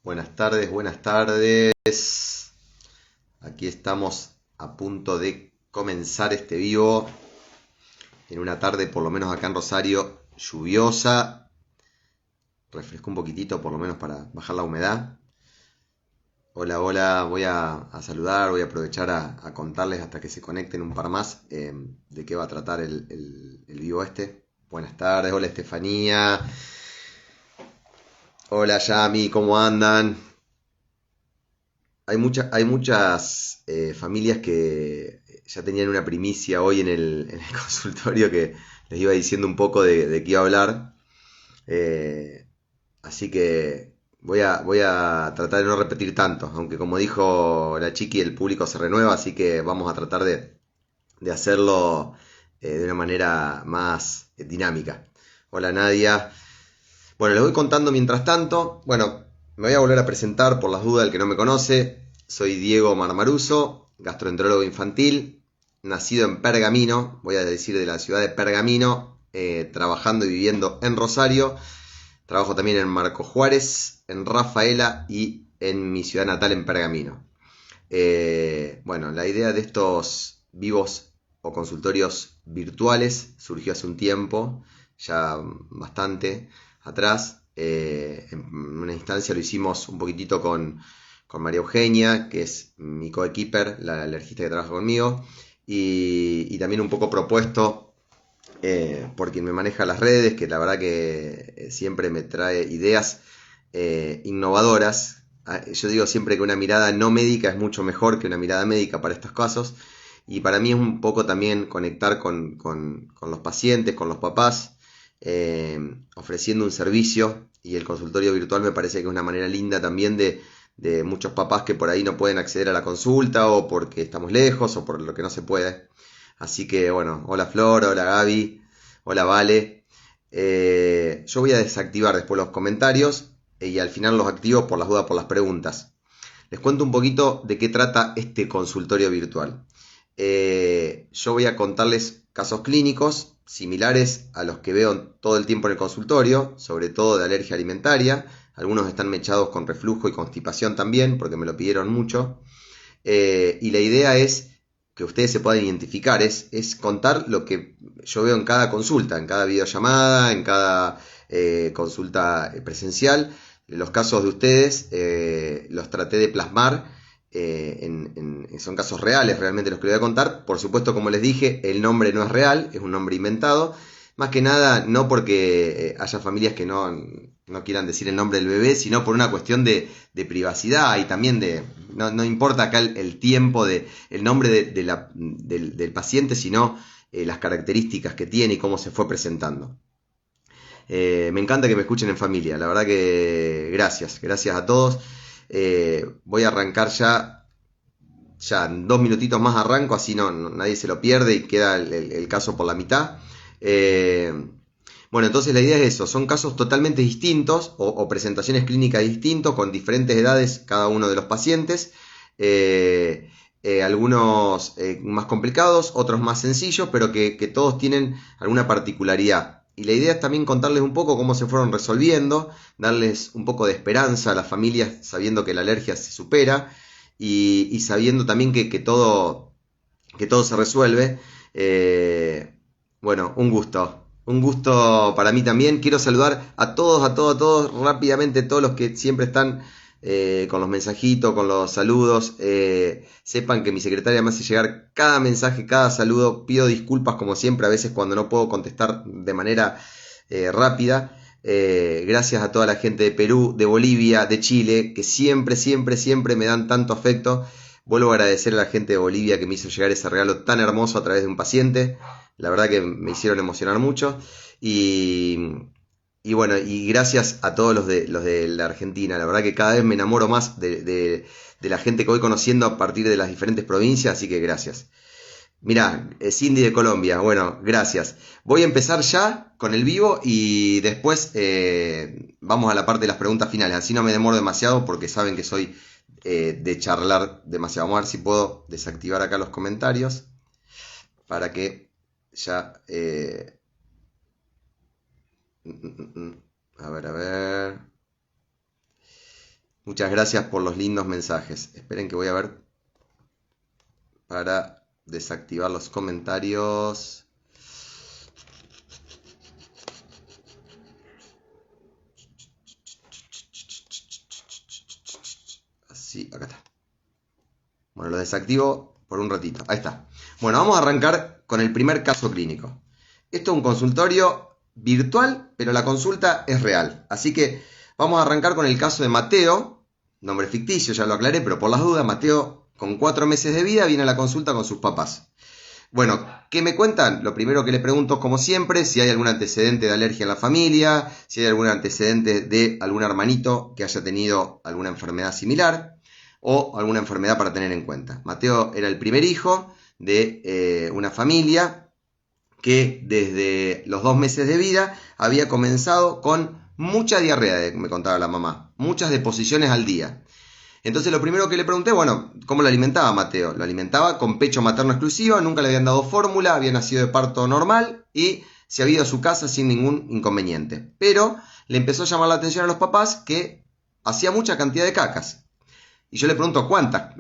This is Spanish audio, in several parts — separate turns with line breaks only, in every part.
Buenas tardes, buenas tardes. Aquí estamos a punto de comenzar este vivo en una tarde, por lo menos acá en Rosario, lluviosa. Refrescó un poquitito, por lo menos para bajar la humedad. Hola, hola, voy a saludar, voy a aprovechar a contarles hasta que se conecten un par más de qué va a tratar el vivo este. Buenas tardes, hola Estefanía, hola Yami, ¿cómo andan? Hay muchas familias que ya tenían una primicia hoy en el consultorio que les iba diciendo un poco de qué iba a hablar. Eh, Así que voy a tratar de no repetir tanto, aunque como dijo la chiqui, el público se renueva, así que vamos a tratar de hacerlo de una manera más dinámica. Hola Nadia. Bueno, les voy contando mientras tanto. Bueno, me voy a volver a presentar por las dudas del que no me conoce. Soy Diego Marmaruso, gastroenterólogo infantil, nacido en Pergamino, voy a decir de la ciudad de Pergamino, trabajando y viviendo en Rosario. Trabajo también en Marco Juárez, en Rafaela y en mi ciudad natal en Pergamino. Bueno, la idea de estos vivos o consultorios virtuales surgió hace un tiempo, ya bastante atrás. En una instancia lo hicimos un poquitito con María Eugenia, que es mi coequiper, la alergista que trabaja conmigo, y también un poco propuesto por quien me maneja las redes, que la verdad que siempre me trae ideas innovadoras. Yo digo siempre que una mirada no médica es mucho mejor que una mirada médica para estos casos. Y para mí es un poco también conectar con los pacientes, con los papás, ofreciendo un servicio. Y el consultorio virtual me parece que es una manera linda también de muchos papás que por ahí no pueden acceder a la consulta o porque estamos lejos o por lo que no se puede. Así que bueno, hola Flor, hola Gaby, hola Vale. Yo voy a desactivar después los comentarios y al final los activo por las dudas, por las preguntas. Les cuento un poquito de qué trata este consultorio virtual. Yo voy a contarles casos clínicos similares a los que veo todo el tiempo en el consultorio, sobre todo de alergia alimentaria. Algunos están mechados con reflujo y constipación también, porque me lo pidieron mucho. Y la idea es que ustedes se puedan identificar, es contar lo que yo veo en cada consulta, en cada videollamada, en cada consulta presencial. Los casos de ustedes los traté de plasmar, son casos reales realmente los que les voy a contar. Por supuesto, como les dije, el nombre no es real, es un nombre inventado. Más que nada, no porque haya familias que no quieran decir el nombre del bebé, sino por una cuestión de privacidad y también no importa acá el tiempo, el nombre del paciente, sino las características que tiene y cómo se fue presentando. Me encanta que me escuchen en familia, la verdad que gracias a todos. Voy a arrancar ya en 2 minutitos más arranco, así nadie se lo pierde y queda el caso por la mitad. Eh, bueno, entonces la idea es eso, son casos totalmente distintos o presentaciones clínicas distintos con diferentes edades cada uno de los pacientes. Algunos más complicados, otros más sencillos, pero que todos tienen alguna particularidad. Y la idea es también contarles un poco cómo se fueron resolviendo, darles un poco de esperanza a las familias sabiendo que la alergia se supera y sabiendo también que todo se resuelve. Bueno, un gusto. Un gusto para mí también. Quiero saludar a todos, rápidamente, todos los que siempre están con los mensajitos, con los saludos. Sepan que mi secretaria me hace llegar cada mensaje, cada saludo. Pido disculpas como siempre, a veces cuando no puedo contestar de manera rápida. Gracias a toda la gente de Perú, de Bolivia, de Chile, que siempre me dan tanto afecto. Vuelvo a agradecer a la gente de Bolivia que me hizo llegar ese regalo tan hermoso a través de un paciente. La verdad que me hicieron emocionar mucho. Y, y bueno, y gracias a todos los de la Argentina. La verdad que cada vez me enamoro más de la gente que voy conociendo a partir de las diferentes provincias. Así que gracias. Mirá, Cindy de Colombia, bueno, gracias. Voy a empezar ya con el vivo y después vamos a la parte de las preguntas finales. Así no me demoro demasiado porque saben que soy de charlar demasiado. Vamos a ver si puedo desactivar acá los comentarios para que ya... a ver, a ver. Muchas gracias por los lindos mensajes. Esperen que voy a ver para desactivar los comentarios. Así, acá está. Bueno, lo desactivo por un ratito. Ahí está. Bueno, vamos a arrancar con el primer caso clínico. Esto es un consultorio virtual, pero la consulta es real. Así que vamos a arrancar con el caso de Mateo, nombre ficticio, ya lo aclaré, pero por las dudas, Mateo, con 4 meses de vida, viene a la consulta con sus papás. Bueno, ¿qué me cuentan? Lo primero que le pregunto, como siempre, si hay algún antecedente de alergia en la familia, si hay algún antecedente de algún hermanito que haya tenido alguna enfermedad similar o alguna enfermedad para tener en cuenta. Mateo era el primer hijo de una familia que desde los 2 meses de vida había comenzado con mucha diarrea, me contaba la mamá, muchas deposiciones al día. Entonces lo primero que le pregunté, bueno, ¿cómo lo alimentaba Mateo? Lo alimentaba con pecho materno exclusivo, nunca le habían dado fórmula, había nacido de parto normal y se había ido a su casa sin ningún inconveniente. Pero le empezó a llamar la atención a los papás que hacía mucha cantidad de cacas. Y yo le pregunto, ¿cuántas?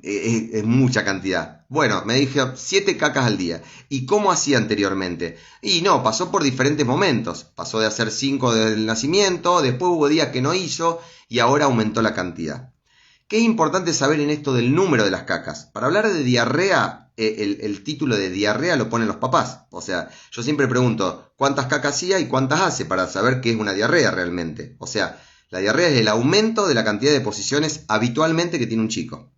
Es mucha cantidad. Bueno, me dijo 7 cacas al día. ¿Y cómo hacía anteriormente? Y no, pasó por diferentes momentos. Pasó de hacer 5 del nacimiento, después hubo días que no hizo y ahora aumentó la cantidad. ¿Qué es importante saber en esto del número de las cacas? Para hablar de diarrea, el título de diarrea lo ponen los papás. O sea, yo siempre pregunto cuántas cacas hacía y cuántas hace para saber qué es una diarrea realmente. O sea, la diarrea es el aumento de la cantidad de deposiciones habitualmente que tiene un chico.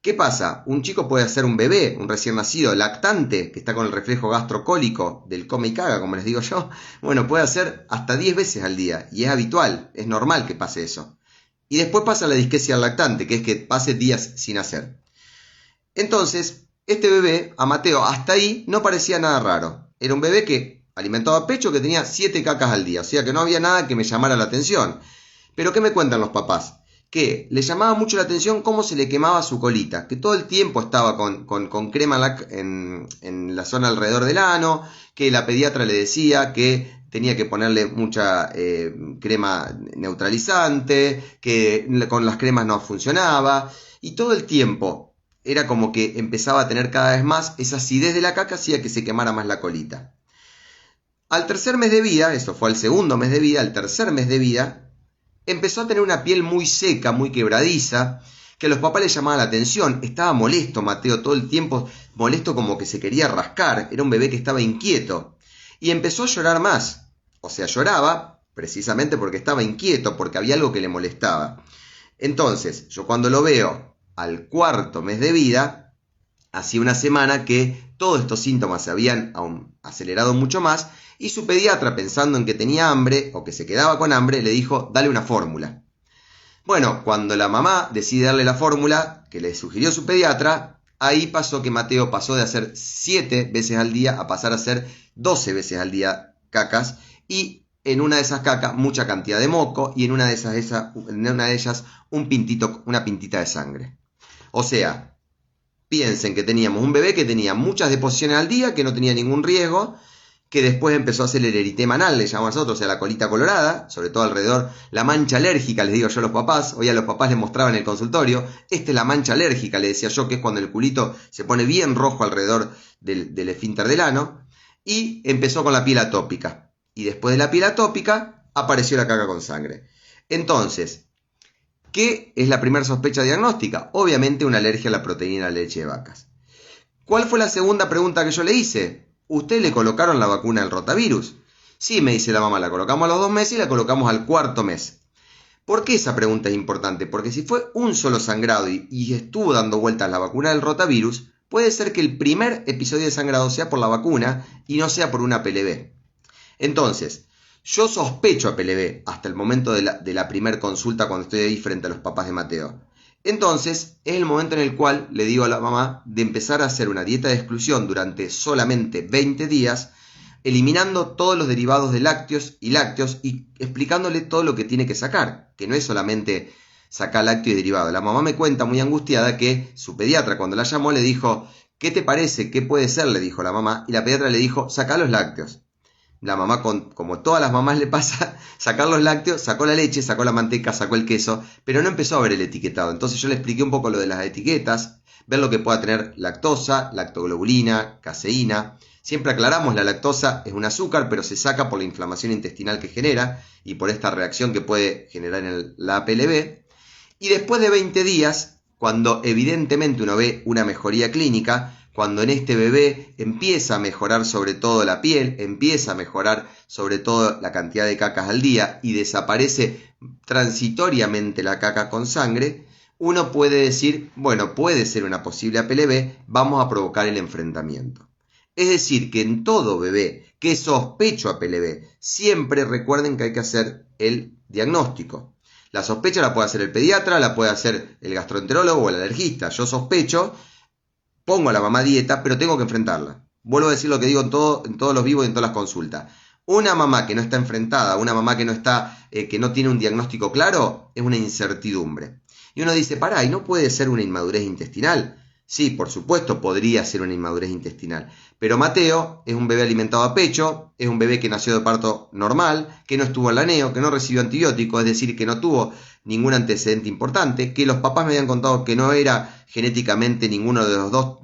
¿Qué pasa? Un chico puede ser un bebé, un recién nacido, lactante, que está con el reflejo gastrocólico del come y caga, como les digo yo. Bueno, puede hacer hasta 10 veces al día y es habitual, es normal que pase eso. Y después pasa la disquesia al lactante, que es que pase días sin hacer. Entonces, este bebé, a Mateo, hasta ahí no parecía nada raro. Era un bebé que alimentaba pecho, que tenía 7 cacas al día, o sea que no había nada que me llamara la atención. Pero ¿qué me cuentan los papás? Que le llamaba mucho la atención cómo se le quemaba su colita, que todo el tiempo estaba con crema en la zona alrededor del ano, que la pediatra le decía que tenía que ponerle mucha crema neutralizante, que con las cremas no funcionaba, y todo el tiempo era como que empezaba a tener cada vez más esa acidez de la caca, hacía que se quemara más la colita. Al tercer mes de vida, eso fue al segundo mes de vida, al tercer mes de vida, empezó a tener una piel muy seca, muy quebradiza, que a los papás les llamaba la atención. Estaba molesto Mateo todo el tiempo, molesto como que se quería rascar, era un bebé que estaba inquieto. Y empezó a llorar más, o sea, lloraba precisamente porque estaba inquieto, porque había algo que le molestaba. Entonces, yo cuando lo veo al cuarto mes de vida, hacía una semana que todos estos síntomas se habían aún acelerado mucho más, y su pediatra, pensando en que tenía hambre o que se quedaba con hambre, le dijo, dale una fórmula. Bueno, cuando la mamá decide darle la fórmula que le sugirió su pediatra, ahí pasó que Mateo pasó de hacer 7 veces al día a pasar a hacer 12 veces al día cacas, y en una de esas cacas mucha cantidad de moco, y en una de ellas una pintita de sangre. O sea, piensen que teníamos un bebé que tenía muchas deposiciones al día, que no tenía ningún riesgo, que después empezó a hacer el eritema anal, le llamamos nosotros, o sea, la colita colorada, sobre todo alrededor, la mancha alérgica, les digo yo a los papás, hoy a los papás les mostraba en el consultorio, esta es la mancha alérgica, le decía yo, que es cuando el culito se pone bien rojo alrededor del esfínter del ano, y empezó con la piel atópica, y después de la piel atópica, apareció la caca con sangre. Entonces, ¿qué es la primera sospecha diagnóstica? Obviamente una alergia a la proteína de la leche de vacas. ¿Cuál fue la segunda pregunta que yo le hice? ¿Usted le colocaron la vacuna del rotavirus? Sí, me dice la mamá, la colocamos a los 2 meses y la colocamos al 4.º mes. ¿Por qué esa pregunta es importante? Porque si fue un solo sangrado y estuvo dando vueltas la vacuna del rotavirus, puede ser que el primer episodio de sangrado sea por la vacuna y no sea por una PLB. Entonces, yo sospecho a PLB hasta el momento de la primer consulta cuando estoy ahí frente a los papás de Mateo. Entonces, es el momento en el cual le digo a la mamá de empezar a hacer una dieta de exclusión durante solamente 20 días, eliminando todos los derivados de lácteos y explicándole todo lo que tiene que sacar, que no es solamente sacar lácteo y derivado. La mamá me cuenta muy angustiada que su pediatra cuando la llamó le dijo, ¿qué te parece? ¿Qué puede ser? Le dijo la mamá, y la pediatra le dijo, sacá los lácteos. la mamá, como todas las mamás le pasa, sacar los lácteos, sacó la leche, sacó la manteca, sacó el queso, pero no empezó a ver el etiquetado. Entonces yo le expliqué un poco lo de las etiquetas, ver lo que pueda tener lactosa, lactoglobulina, caseína. Siempre aclaramos, la lactosa es un azúcar, pero se saca por la inflamación intestinal que genera y por esta reacción que puede generar en la APLB. Y después de 20 días, cuando evidentemente uno ve una mejoría clínica, cuando en este bebé empieza a mejorar sobre todo la piel, empieza a mejorar sobre todo la cantidad de cacas al día y desaparece transitoriamente la caca con sangre, uno puede decir, bueno, puede ser una posible APLB, vamos a provocar el enfrentamiento. Es decir, que en todo bebé que sospecho APLB, siempre recuerden que hay que hacer el diagnóstico. La sospecha la puede hacer el pediatra, la puede hacer el gastroenterólogo o el alergista. Yo sospecho, pongo a la mamá a dieta, pero tengo que enfrentarla. Vuelvo a decir lo que digo en todos los vivos y en todas las consultas. Una mamá que no está enfrentada, una mamá que no tiene un diagnóstico claro, es una incertidumbre. Y uno dice, pará, ¿y no puede ser una inmadurez intestinal? Sí, por supuesto, podría ser una inmadurez intestinal. Pero Mateo es un bebé alimentado a pecho, es un bebé que nació de parto normal, que no estuvo en la neo, que no recibió antibióticos, es decir, que no tuvo ningún antecedente importante, que los papás me habían contado que no era genéticamente ninguno de los dos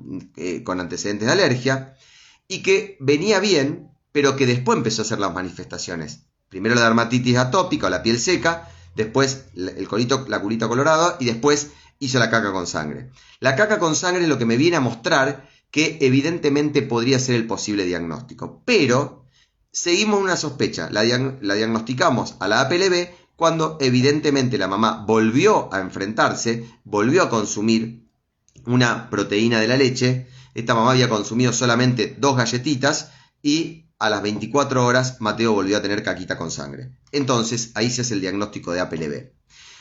con antecedentes de alergia, y que venía bien, pero que después empezó a hacer las manifestaciones. Primero la dermatitis atópica o la piel seca, después la culita colorada y después hizo la caca con sangre. La caca con sangre es lo que me viene a mostrar que evidentemente podría ser el posible diagnóstico. Pero seguimos una sospecha, la diagnosticamos a la APLB cuando evidentemente la mamá volvió a enfrentarse, volvió a consumir una proteína de la leche. Esta mamá había consumido solamente 2 galletitas y a las 24 horas Mateo volvió a tener caquita con sangre. Entonces ahí se hace el diagnóstico de APLB.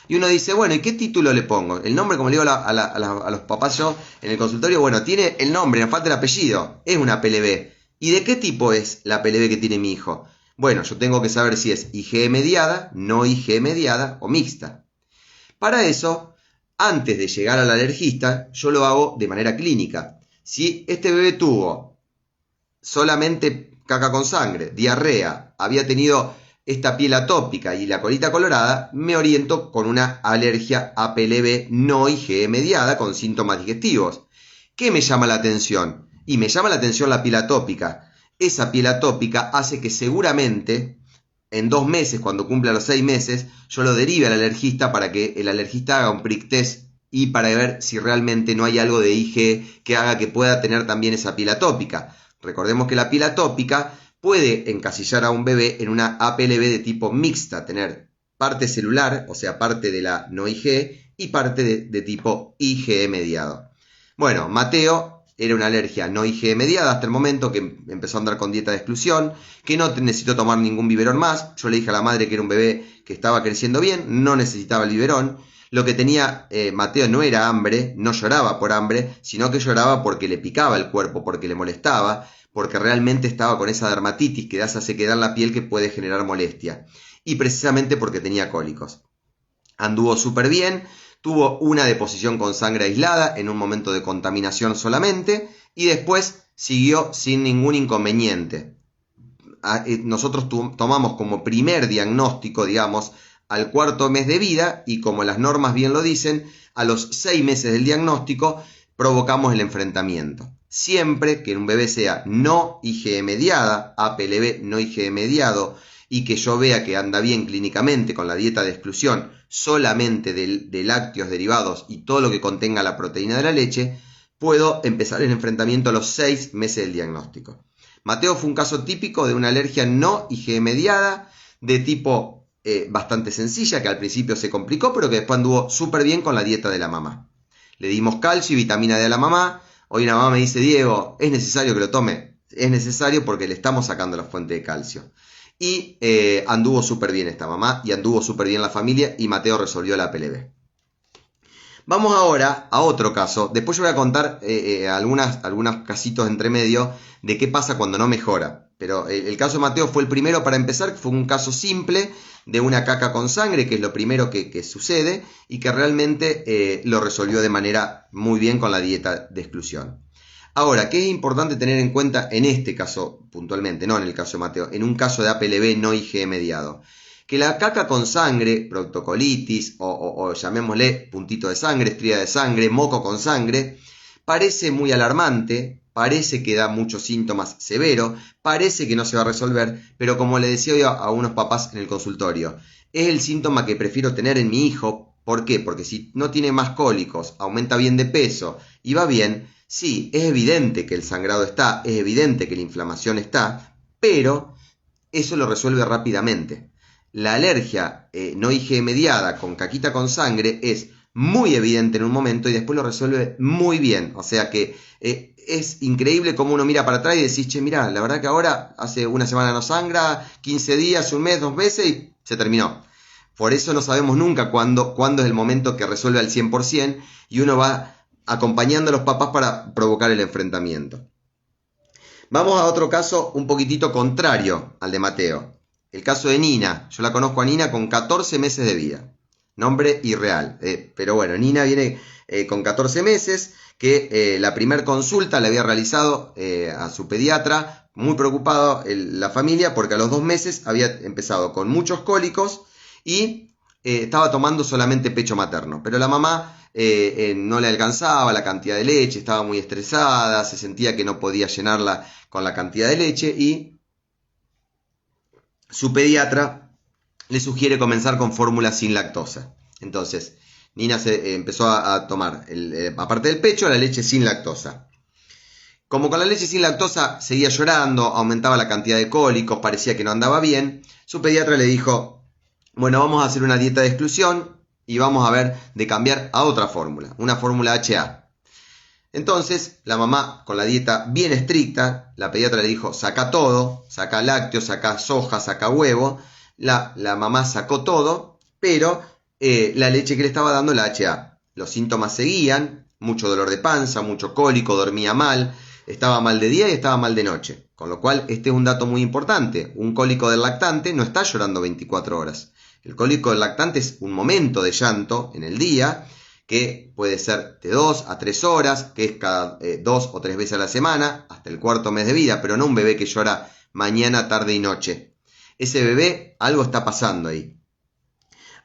Y uno dice, bueno, ¿y qué título le pongo? El nombre, como le digo a los papás yo en el consultorio, bueno, tiene el nombre, me falta el apellido, es una APLB. ¿Y de qué tipo es la APLB que tiene mi hijo? Bueno, yo tengo que saber si es IgE mediada, no IgE mediada o mixta. Para eso, antes de llegar al alergista, yo lo hago de manera clínica. Si este bebé tuvo solamente caca con sangre, diarrea, había tenido esta piel atópica y la colita colorada, me oriento con una alergia APLB no IgE mediada con síntomas digestivos. ¿Qué me llama la atención? Y me llama la atención la piel atópica. Esa piel atópica hace que seguramente en 2 meses, cuando cumpla los 6 meses, yo lo derive al alergista para que el alergista haga un prick test y para ver si realmente no hay algo de IgE que haga que pueda tener también esa piel atópica. Recordemos que la piel atópica puede encasillar a un bebé en una APLB de tipo mixta, tener parte celular, o sea, parte de la no IgE y parte de tipo IgE mediado. Bueno, Mateo era una alergia no IgE mediada hasta el momento que empezó a andar con dieta de exclusión, que no necesitó tomar ningún biberón más. Yo le dije a la madre que era un bebé que estaba creciendo bien, no necesitaba el biberón. Lo que tenía Mateo no era hambre, no lloraba por hambre, sino que lloraba porque le picaba el cuerpo, porque le molestaba, porque realmente estaba con esa dermatitis que da esa sequedad en la piel que puede generar molestia. Y precisamente porque tenía cólicos. Anduvo súper bien, tuvo una deposición con sangre aislada en un momento de contaminación solamente y después siguió sin ningún inconveniente. Nosotros tomamos como primer diagnóstico, digamos, al 4.º mes de vida y como las normas bien lo dicen, a los 6 meses del diagnóstico provocamos el enfrentamiento. Siempre que un bebé sea no IgE mediada, APLB no IgE mediado, y que yo vea que anda bien clínicamente con la dieta de exclusión solamente de lácteos derivados y todo lo que contenga la proteína de la leche, puedo empezar el enfrentamiento a los 6 meses del diagnóstico. Mateo fue un caso típico de una alergia no IgE mediada, de tipo bastante sencilla, que al principio se complicó, pero que después anduvo súper bien con la dieta de la mamá. Le dimos calcio y vitamina D a la mamá. Hoy una mamá me dice, Diego, ¿es necesario que lo tome? Es necesario porque le estamos sacando la fuente de calcio. Y anduvo súper bien esta mamá y anduvo súper bien la familia y Mateo resolvió la APLB. Vamos ahora a otro caso. Después yo voy a contar algunos casitos entre medio de qué pasa cuando no mejora. Pero el caso de Mateo fue el primero para empezar, fue un caso simple de una caca con sangre, que es lo primero que sucede y que realmente lo resolvió de manera muy bien con la dieta de exclusión. Ahora, ¿qué es importante tener en cuenta en este caso puntualmente, no en el caso de Mateo, en un caso de APLB no IgE mediado? Que la caca con sangre, proctocolitis o llamémosle puntito de sangre, estría de sangre, moco con sangre, parece muy alarmante, parece que da muchos síntomas severos, parece que no se va a resolver, pero como le decía hoy a unos papás en el consultorio, es el síntoma que prefiero tener en mi hijo. ¿Por qué? Porque si no tiene más cólicos, aumenta bien de peso y va bien, sí, es evidente que el sangrado está, es evidente que la inflamación está, pero eso lo resuelve rápidamente. La alergia no IgE mediada con caquita con sangre es muy evidente en un momento y después lo resuelve muy bien. O sea que es increíble cómo uno mira para atrás y decís, che, mirá, la verdad que ahora hace una semana no sangra, 15 días, un mes, 2 meses y se terminó. Por eso no sabemos nunca cuándo es el momento que resuelve al 100% y uno va acompañando a los papás para provocar el enfrentamiento. Vamos a otro caso un poquitito contrario al de Mateo. El caso de Nina. Yo la conozco a Nina con 14 meses de vida. Nombre irreal. Pero bueno, Nina viene con 14 meses, que la primer consulta la había realizado a su pediatra, muy preocupado la familia, porque a los 2 meses había empezado con muchos cólicos y estaba tomando solamente pecho materno. Pero la mamá no le alcanzaba la cantidad de leche, estaba muy estresada, se sentía que no podía llenarla con la cantidad de leche y su pediatra le sugiere comenzar con fórmula sin lactosa. Entonces, Nina se empezó a tomar, aparte del pecho, la leche sin lactosa. Como con la leche sin lactosa seguía llorando, aumentaba la cantidad de cólicos, parecía que no andaba bien, su pediatra le dijo, bueno, vamos a hacer una dieta de exclusión y vamos a ver de cambiar a otra fórmula, una fórmula HA. Entonces, la mamá, con la dieta bien estricta, la pediatra le dijo, saca todo, saca lácteos, saca soja, saca huevo. La mamá sacó todo, pero la leche que le estaba dando la HA. Los síntomas seguían, mucho dolor de panza, mucho cólico, dormía mal, estaba mal de día y estaba mal de noche. Con lo cual, este es un dato muy importante. Un cólico del lactante no está llorando 24 horas. El cólico del lactante es un momento de llanto en el día, que puede ser de 2 a 3 horas, que es cada 2 o 3 veces a la semana, hasta el cuarto mes de vida, pero no un bebé que llora mañana, tarde y noche. Ese bebé, algo está pasando ahí.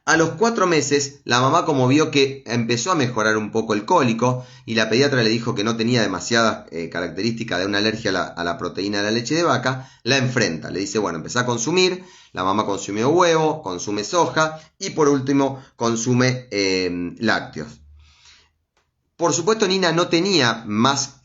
A los 4 meses, la mamá, como vio que empezó a mejorar un poco el cólico y la pediatra le dijo que no tenía demasiadas características de una alergia a la proteína de la leche de vaca, la enfrenta. Le dice, bueno, empezá a consumir. La mamá consumió huevo, consume soja y por último consume lácteos. Por supuesto, Nina no tenía más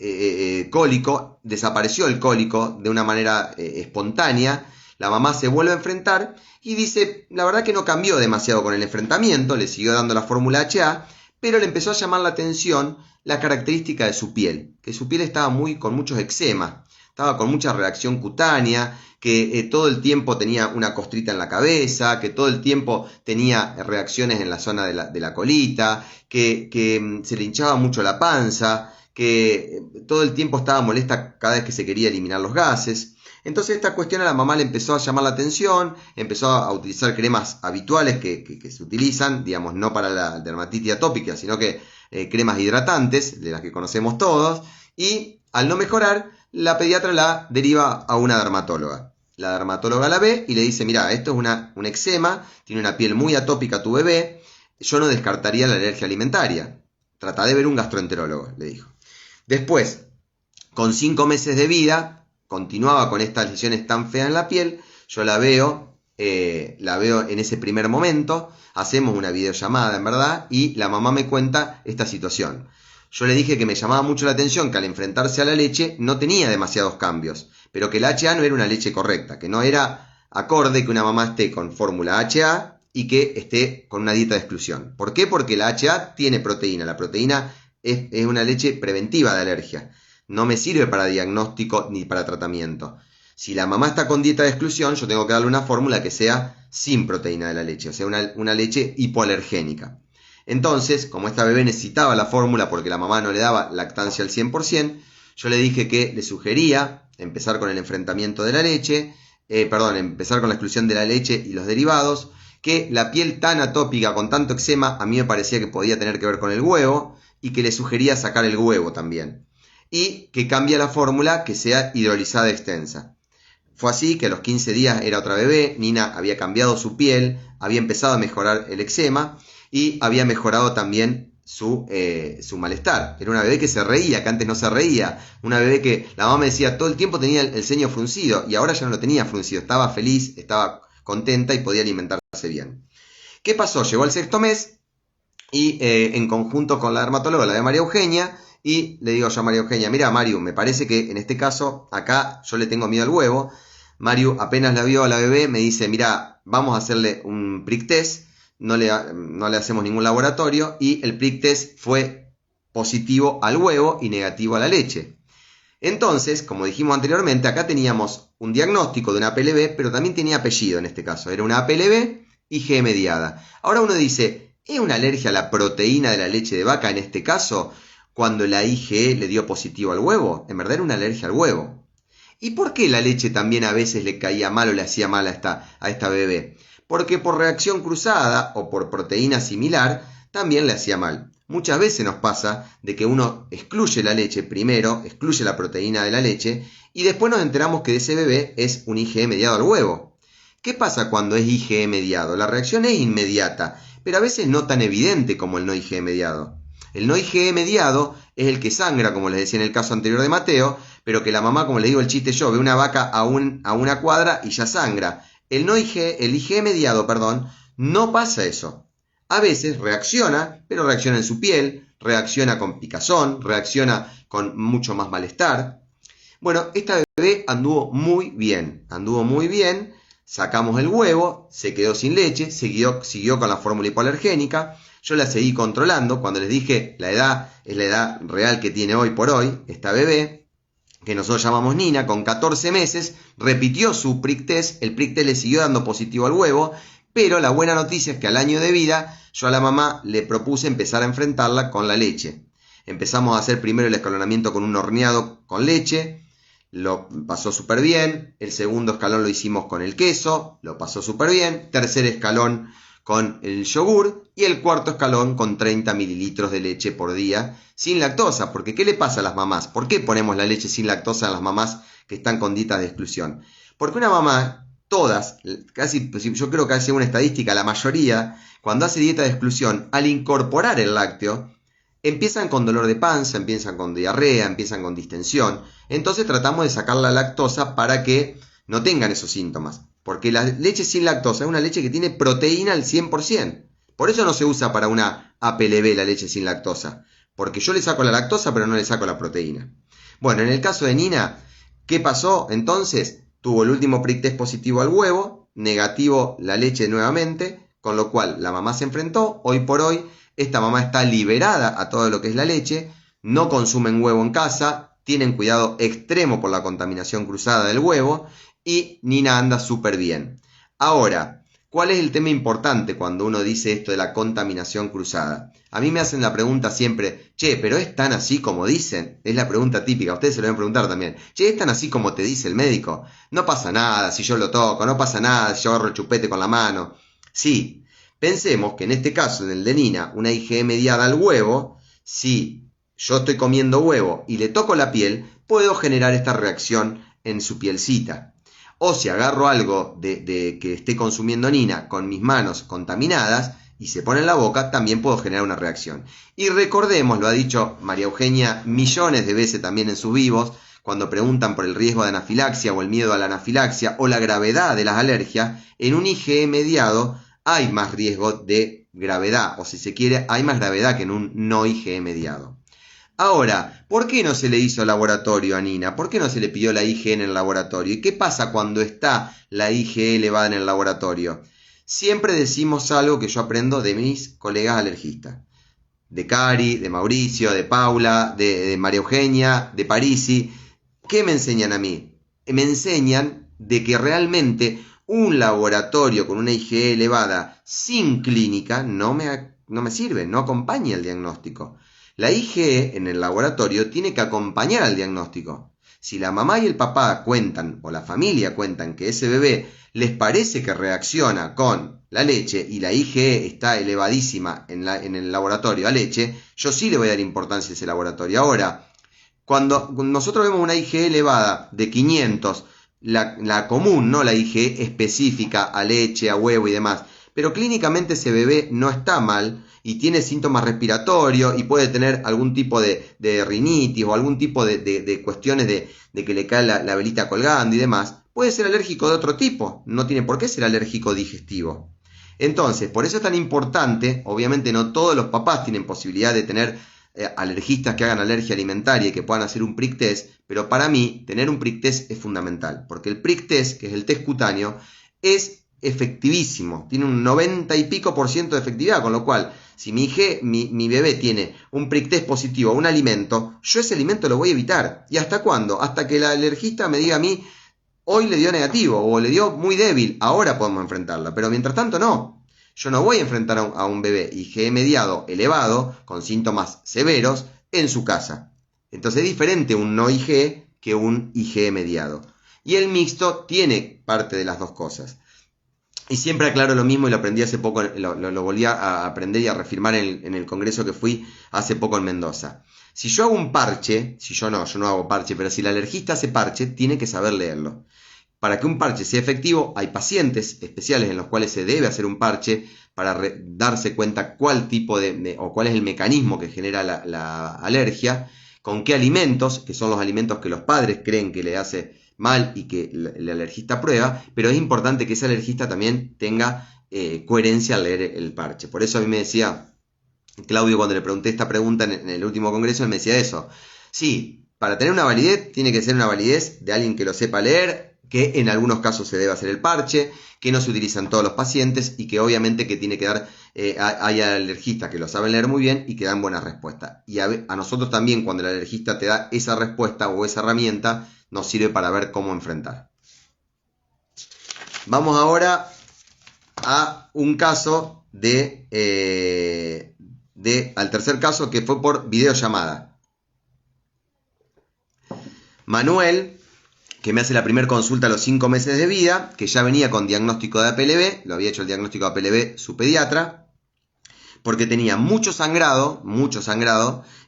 cólico, desapareció el cólico de una manera espontánea. La mamá se vuelve a enfrentar y dice, la verdad que no cambió demasiado con el enfrentamiento, le siguió dando la fórmula HA, pero le empezó a llamar la atención la característica de su piel, que su piel estaba con muchos eczemas, estaba con mucha reacción cutánea, que todo el tiempo tenía una costrita en la cabeza, que todo el tiempo tenía reacciones en la zona de la colita, que se le hinchaba mucho la panza, que todo el tiempo estaba molesta cada vez que se quería eliminar los gases. Entonces esta cuestión a la mamá le empezó a llamar la atención, empezó a utilizar cremas habituales que se utilizan, digamos, no para la dermatitis atópica, sino que cremas hidratantes, de las que conocemos todos, y al no mejorar, la pediatra la deriva a una dermatóloga. La dermatóloga la ve y le dice, mira, esto es un eczema, tiene una piel muy atópica tu bebé, yo no descartaría la alergia alimentaria. Trata de ver un gastroenterólogo, le dijo. Después, con 5 meses de vida, continuaba con estas lesiones tan feas en la piel, yo la veo en ese primer momento, hacemos una videollamada en verdad, y la mamá me cuenta esta situación. Yo le dije que me llamaba mucho la atención que al enfrentarse a la leche no tenía demasiados cambios, pero que la HA no era una leche correcta, que no era acorde que una mamá esté con fórmula HA y que esté con una dieta de exclusión. ¿Por qué? Porque la HA tiene proteína, la proteína es una leche preventiva de alergia. No me sirve para diagnóstico ni para tratamiento. Si la mamá está con dieta de exclusión, yo tengo que darle una fórmula que sea sin proteína de la leche, o sea, una leche hipoalergénica. Entonces, como esta bebé necesitaba la fórmula porque la mamá no le daba lactancia al 100%, yo le dije que le sugería empezar con el enfrentamiento de la leche, empezar con la exclusión de la leche y los derivados, que la piel tan atópica con tanto eczema a mí me parecía que podía tener que ver con el huevo y que le sugería sacar el huevo también. y que cambia la fórmula que sea hidrolizada extensa. Fue así que a los 15 días era otra bebé, Nina había cambiado su piel, había empezado a mejorar el eczema y había mejorado también su malestar. Era una bebé que se reía, que antes no se reía, una bebé que la mamá me decía todo el tiempo tenía el ceño fruncido y ahora ya no lo tenía fruncido, estaba feliz, estaba contenta y podía alimentarse bien. ¿Qué pasó? Llegó el 6º mes y en conjunto con la dermatóloga, la de María Eugenia, y le digo yo a María Eugenia, mira Mariu, me parece que en este caso, acá yo le tengo miedo al huevo. Mariu apenas la vio a la bebé, me dice, mira, vamos a hacerle un prick test, no le hacemos ningún laboratorio, y el prick test fue positivo al huevo y negativo a la leche. Entonces, como dijimos anteriormente, acá teníamos un diagnóstico de una APLB, pero también tenía apellido en este caso, era una APLB IgE mediada. Ahora uno dice, ¿es una alergia a la proteína de la leche de vaca en este caso? Cuando la IgE le dio positivo al huevo, en verdad era una alergia al huevo. ¿Y por qué la leche también a veces le caía mal o le hacía mal a esta bebé? Porque por reacción cruzada o por proteína similar también le hacía mal. Muchas veces nos pasa de que uno excluye la leche primero, excluye la proteína de la leche y después nos enteramos que ese bebé es un IgE mediado al huevo. ¿Qué pasa cuando es IgE mediado? La reacción es inmediata, pero a veces no tan evidente como el no IgE mediado. El no IgE mediado es el que sangra, como les decía en el caso anterior de Mateo, pero que la mamá, como le digo el chiste yo, ve una vaca a una cuadra y ya sangra. El IgE mediado, no pasa eso. A veces reacciona, pero reacciona en su piel, reacciona con picazón, reacciona con mucho más malestar. Bueno, esta bebé anduvo muy bien, sacamos el huevo, se quedó sin leche, siguió con la fórmula hipoalergénica. Yo la seguí controlando. Cuando les dije la edad es la edad real que tiene hoy por hoy esta bebé, que nosotros llamamos Nina, con 14 meses, repitió su prick test, el prick test le siguió dando positivo al huevo, pero la buena noticia es que al año de vida yo a la mamá le propuse empezar a enfrentarla con la leche. Empezamos a hacer primero el escalonamiento con un horneado con leche, lo pasó súper bien. El segundo escalón lo hicimos con el queso, lo pasó súper bien. Tercer escalón con el yogur y el cuarto escalón con 30 mililitros de leche por día sin lactosa. Porque ¿qué le pasa a las mamás? ¿Por qué ponemos la leche sin lactosa a las mamás que están con dietas de exclusión? Porque una mamá, todas, casi, yo creo que hace una estadística, la mayoría, cuando hace dieta de exclusión, al incorporar el lácteo, empiezan con dolor de panza, empiezan con diarrea, empiezan con distensión. Entonces tratamos de sacar la lactosa para que no tengan esos síntomas. Porque la leche sin lactosa es una leche que tiene proteína al 100%. Por eso no se usa para una APLB la leche sin lactosa. Porque yo le saco la lactosa pero no le saco la proteína. Bueno, en el caso de Nina, ¿qué pasó? Entonces, tuvo el último prick test positivo al huevo, negativo la leche nuevamente, con lo cual la mamá se enfrentó. Hoy por hoy, esta mamá está liberada a todo lo que es la leche, no consumen huevo en casa, tienen cuidado extremo por la contaminación cruzada del huevo y Nina anda súper bien. Ahora, ¿cuál es el tema importante cuando uno dice esto de la contaminación cruzada? A mí me hacen la pregunta siempre, che, ¿pero es tan así como dicen? Es la pregunta típica, ustedes se lo van a preguntar también. Che, ¿es tan así como te dice el médico? No pasa nada si yo lo toco, no pasa nada si yo agarro el chupete con la mano. Sí, pensemos que en este caso, en el de Nina, una IgE mediada al huevo, si yo estoy comiendo huevo y le toco la piel, puedo generar esta reacción en su pielcita. O si agarro algo de que esté consumiendo Nina con mis manos contaminadas y se pone en la boca, también puedo generar una reacción. Y recordemos, lo ha dicho María Eugenia millones de veces también en sus vivos, cuando preguntan por el riesgo de anafilaxia o el miedo a la anafilaxia o la gravedad de las alergias, en un IgE mediado hay más riesgo de gravedad, o si se quiere, hay más gravedad que en un no IgE mediado. Ahora, ¿por qué no se le hizo laboratorio a Nina? ¿Por qué no se le pidió la IgE en el laboratorio? ¿Y qué pasa cuando está la IgE elevada en el laboratorio? Siempre decimos algo que yo aprendo de mis colegas alergistas. De Cari, de Mauricio, de Paula, de María Eugenia, de Parisi. ¿Qué me enseñan a mí? Me enseñan de que realmente un laboratorio con una IgE elevada sin clínica no me sirve, no acompaña el diagnóstico. La IgE en el laboratorio tiene que acompañar al diagnóstico. Si la mamá y el papá cuentan, o la familia cuentan, que ese bebé les parece que reacciona con la leche y la IgE está elevadísima en el laboratorio a leche, yo sí le voy a dar importancia a ese laboratorio. Ahora, Cuando nosotros vemos una IgE elevada de 500, la común, no la IgE específica a leche, a huevo y demás, pero clínicamente ese bebé no está mal y tiene síntomas respiratorios y puede tener algún tipo de rinitis o algún tipo de cuestiones de que le cae la velita colgando y demás, puede ser alérgico de otro tipo, no tiene por qué ser alérgico digestivo. Entonces, por eso es tan importante, obviamente no todos los papás tienen posibilidad de tener alergistas que hagan alergia alimentaria y que puedan hacer un prick test, pero para mí tener un prick test es fundamental, porque el prick test, que es el test cutáneo, es efectivísimo, tiene un 90 y pico % de efectividad, con lo cual, si mi bebé tiene un prick test positivo a un alimento, yo ese alimento lo voy a evitar. ¿Y hasta cuándo? Hasta que el alergista me diga a mí, hoy le dio negativo o le dio muy débil, ahora podemos enfrentarla, pero mientras tanto no. Yo no voy a enfrentar a un bebé IgE mediado elevado con síntomas severos en su casa. Entonces es diferente un no IgE que un IgE mediado. Y el mixto tiene parte de las dos cosas. Y siempre aclaro lo mismo y lo aprendí hace poco, lo volví a aprender y a reafirmar en el congreso que fui hace poco en Mendoza. Si yo hago un parche, yo no hago parche, pero si el alergista hace parche, tiene que saber leerlo. Para que un parche sea efectivo, hay pacientes especiales en los cuales se debe hacer un parche para darse cuenta cuál tipo o cuál es el mecanismo que genera la alergia, con qué alimentos, que son los alimentos que los padres creen que le hace mal y que el alergista prueba, pero es importante que ese alergista también tenga coherencia al leer el parche. Por eso a mí me decía Claudio, cuando le pregunté esta pregunta en el último congreso, él me decía eso. Sí, para tener una validez, tiene que ser una validez de alguien que lo sepa leer, que en algunos casos se debe hacer el parche, que no se utiliza en todos los pacientes y que obviamente que tiene que dar, hay alergistas que lo saben leer muy bien y que dan buenas respuestas. Y a nosotros también, cuando el alergista te da esa respuesta o esa herramienta, nos sirve para ver cómo enfrentar. Vamos ahora a un caso al tercer caso, que fue por videollamada. Manuel, que me hace la primera consulta a los 5 meses de vida, que ya venía con diagnóstico de APLB, lo había hecho el diagnóstico de APLB su pediatra, porque tenía mucho sangrado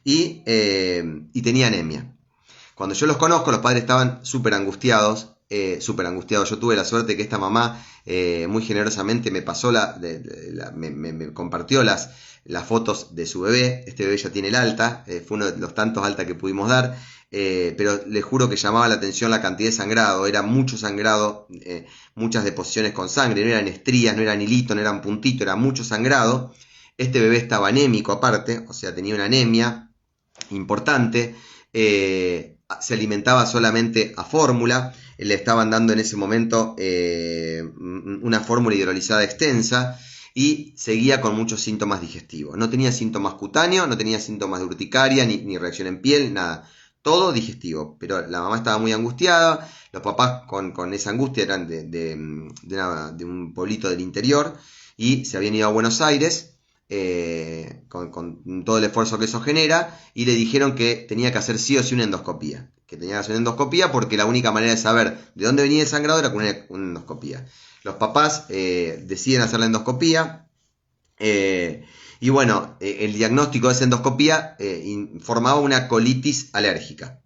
y tenía anemia. Cuando yo los conozco, los padres estaban súper angustiados. Yo tuve la suerte que esta mamá muy generosamente me pasó me compartió las fotos de su bebé. Este bebé ya tiene el alta, fue uno de los tantos alta que pudimos dar, pero les juro que llamaba la atención la cantidad de sangrado. Era mucho sangrado, muchas deposiciones con sangre, no eran estrías, no eran hilito, no eran puntito, era mucho sangrado. Este bebé estaba anémico aparte, o sea, tenía una anemia importante. Se alimentaba solamente a fórmula, le estaban dando en ese momento una fórmula hidrolizada extensa y seguía con muchos síntomas digestivos. No tenía síntomas cutáneos, no tenía síntomas de urticaria, ni reacción en piel, nada. Todo digestivo, pero la mamá estaba muy angustiada, los papás con esa angustia eran de un pueblito del interior y se habían ido a Buenos Aires. Con todo el esfuerzo que eso genera, y le dijeron que tenía que hacer sí o sí una endoscopía, porque la única manera de saber de dónde venía el sangrado era con una endoscopía. Los papás deciden hacer la endoscopía, y bueno, el diagnóstico de esa endoscopía informaba una colitis alérgica.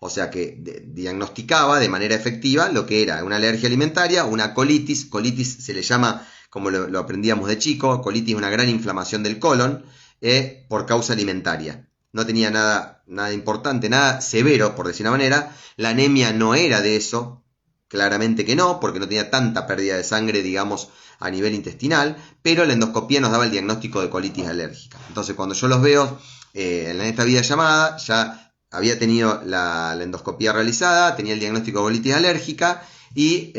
O sea que diagnosticaba de manera efectiva lo que era una alergia alimentaria, una colitis. Colitis se le llama, como lo aprendíamos de chico, colitis es una gran inflamación del colon por causa alimentaria. No tenía nada importante, nada severo, por decir una manera. La anemia no era de eso, claramente que no, porque no tenía tanta pérdida de sangre, digamos, a nivel intestinal, pero la endoscopía nos daba el diagnóstico de colitis alérgica. Entonces, cuando yo los veo en esta videollamada, ya había tenido la endoscopía realizada, tenía el diagnóstico de colitis alérgica y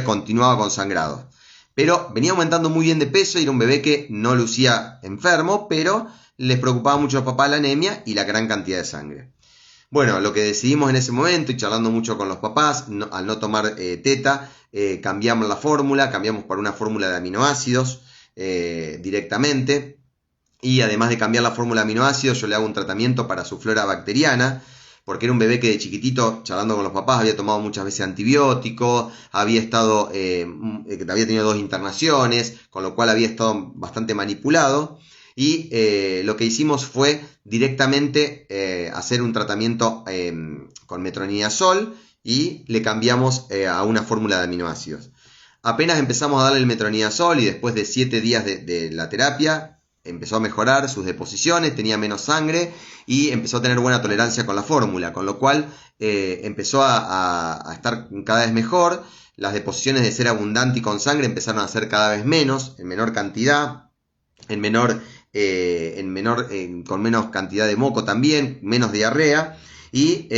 continuaba con sangrado. Pero venía aumentando muy bien de peso y era un bebé que no lucía enfermo, pero les preocupaba mucho a los papás la anemia y la gran cantidad de sangre. Bueno, lo que decidimos en ese momento, y charlando mucho con los papás, al no tomar teta, cambiamos la fórmula, cambiamos por una fórmula de aminoácidos directamente. Y además de cambiar la fórmula de aminoácidos, yo le hago un tratamiento para su flora bacteriana, porque era un bebé que de chiquitito, charlando con los papás, había tomado muchas veces antibióticos, había tenido 2 internaciones, con lo cual había estado bastante manipulado. y lo que hicimos fue directamente hacer un tratamiento con metronidazol y le cambiamos a una fórmula de aminoácidos. Apenas empezamos a darle el metronidazol y después de 7 días de la terapia empezó a mejorar sus deposiciones, tenía menos sangre y empezó a tener buena tolerancia con la fórmula, con lo cual empezó a estar cada vez mejor. Las deposiciones de ser abundante y con sangre empezaron a ser cada vez menos, en menor cantidad, con menos cantidad de moco también, menos diarrea. Y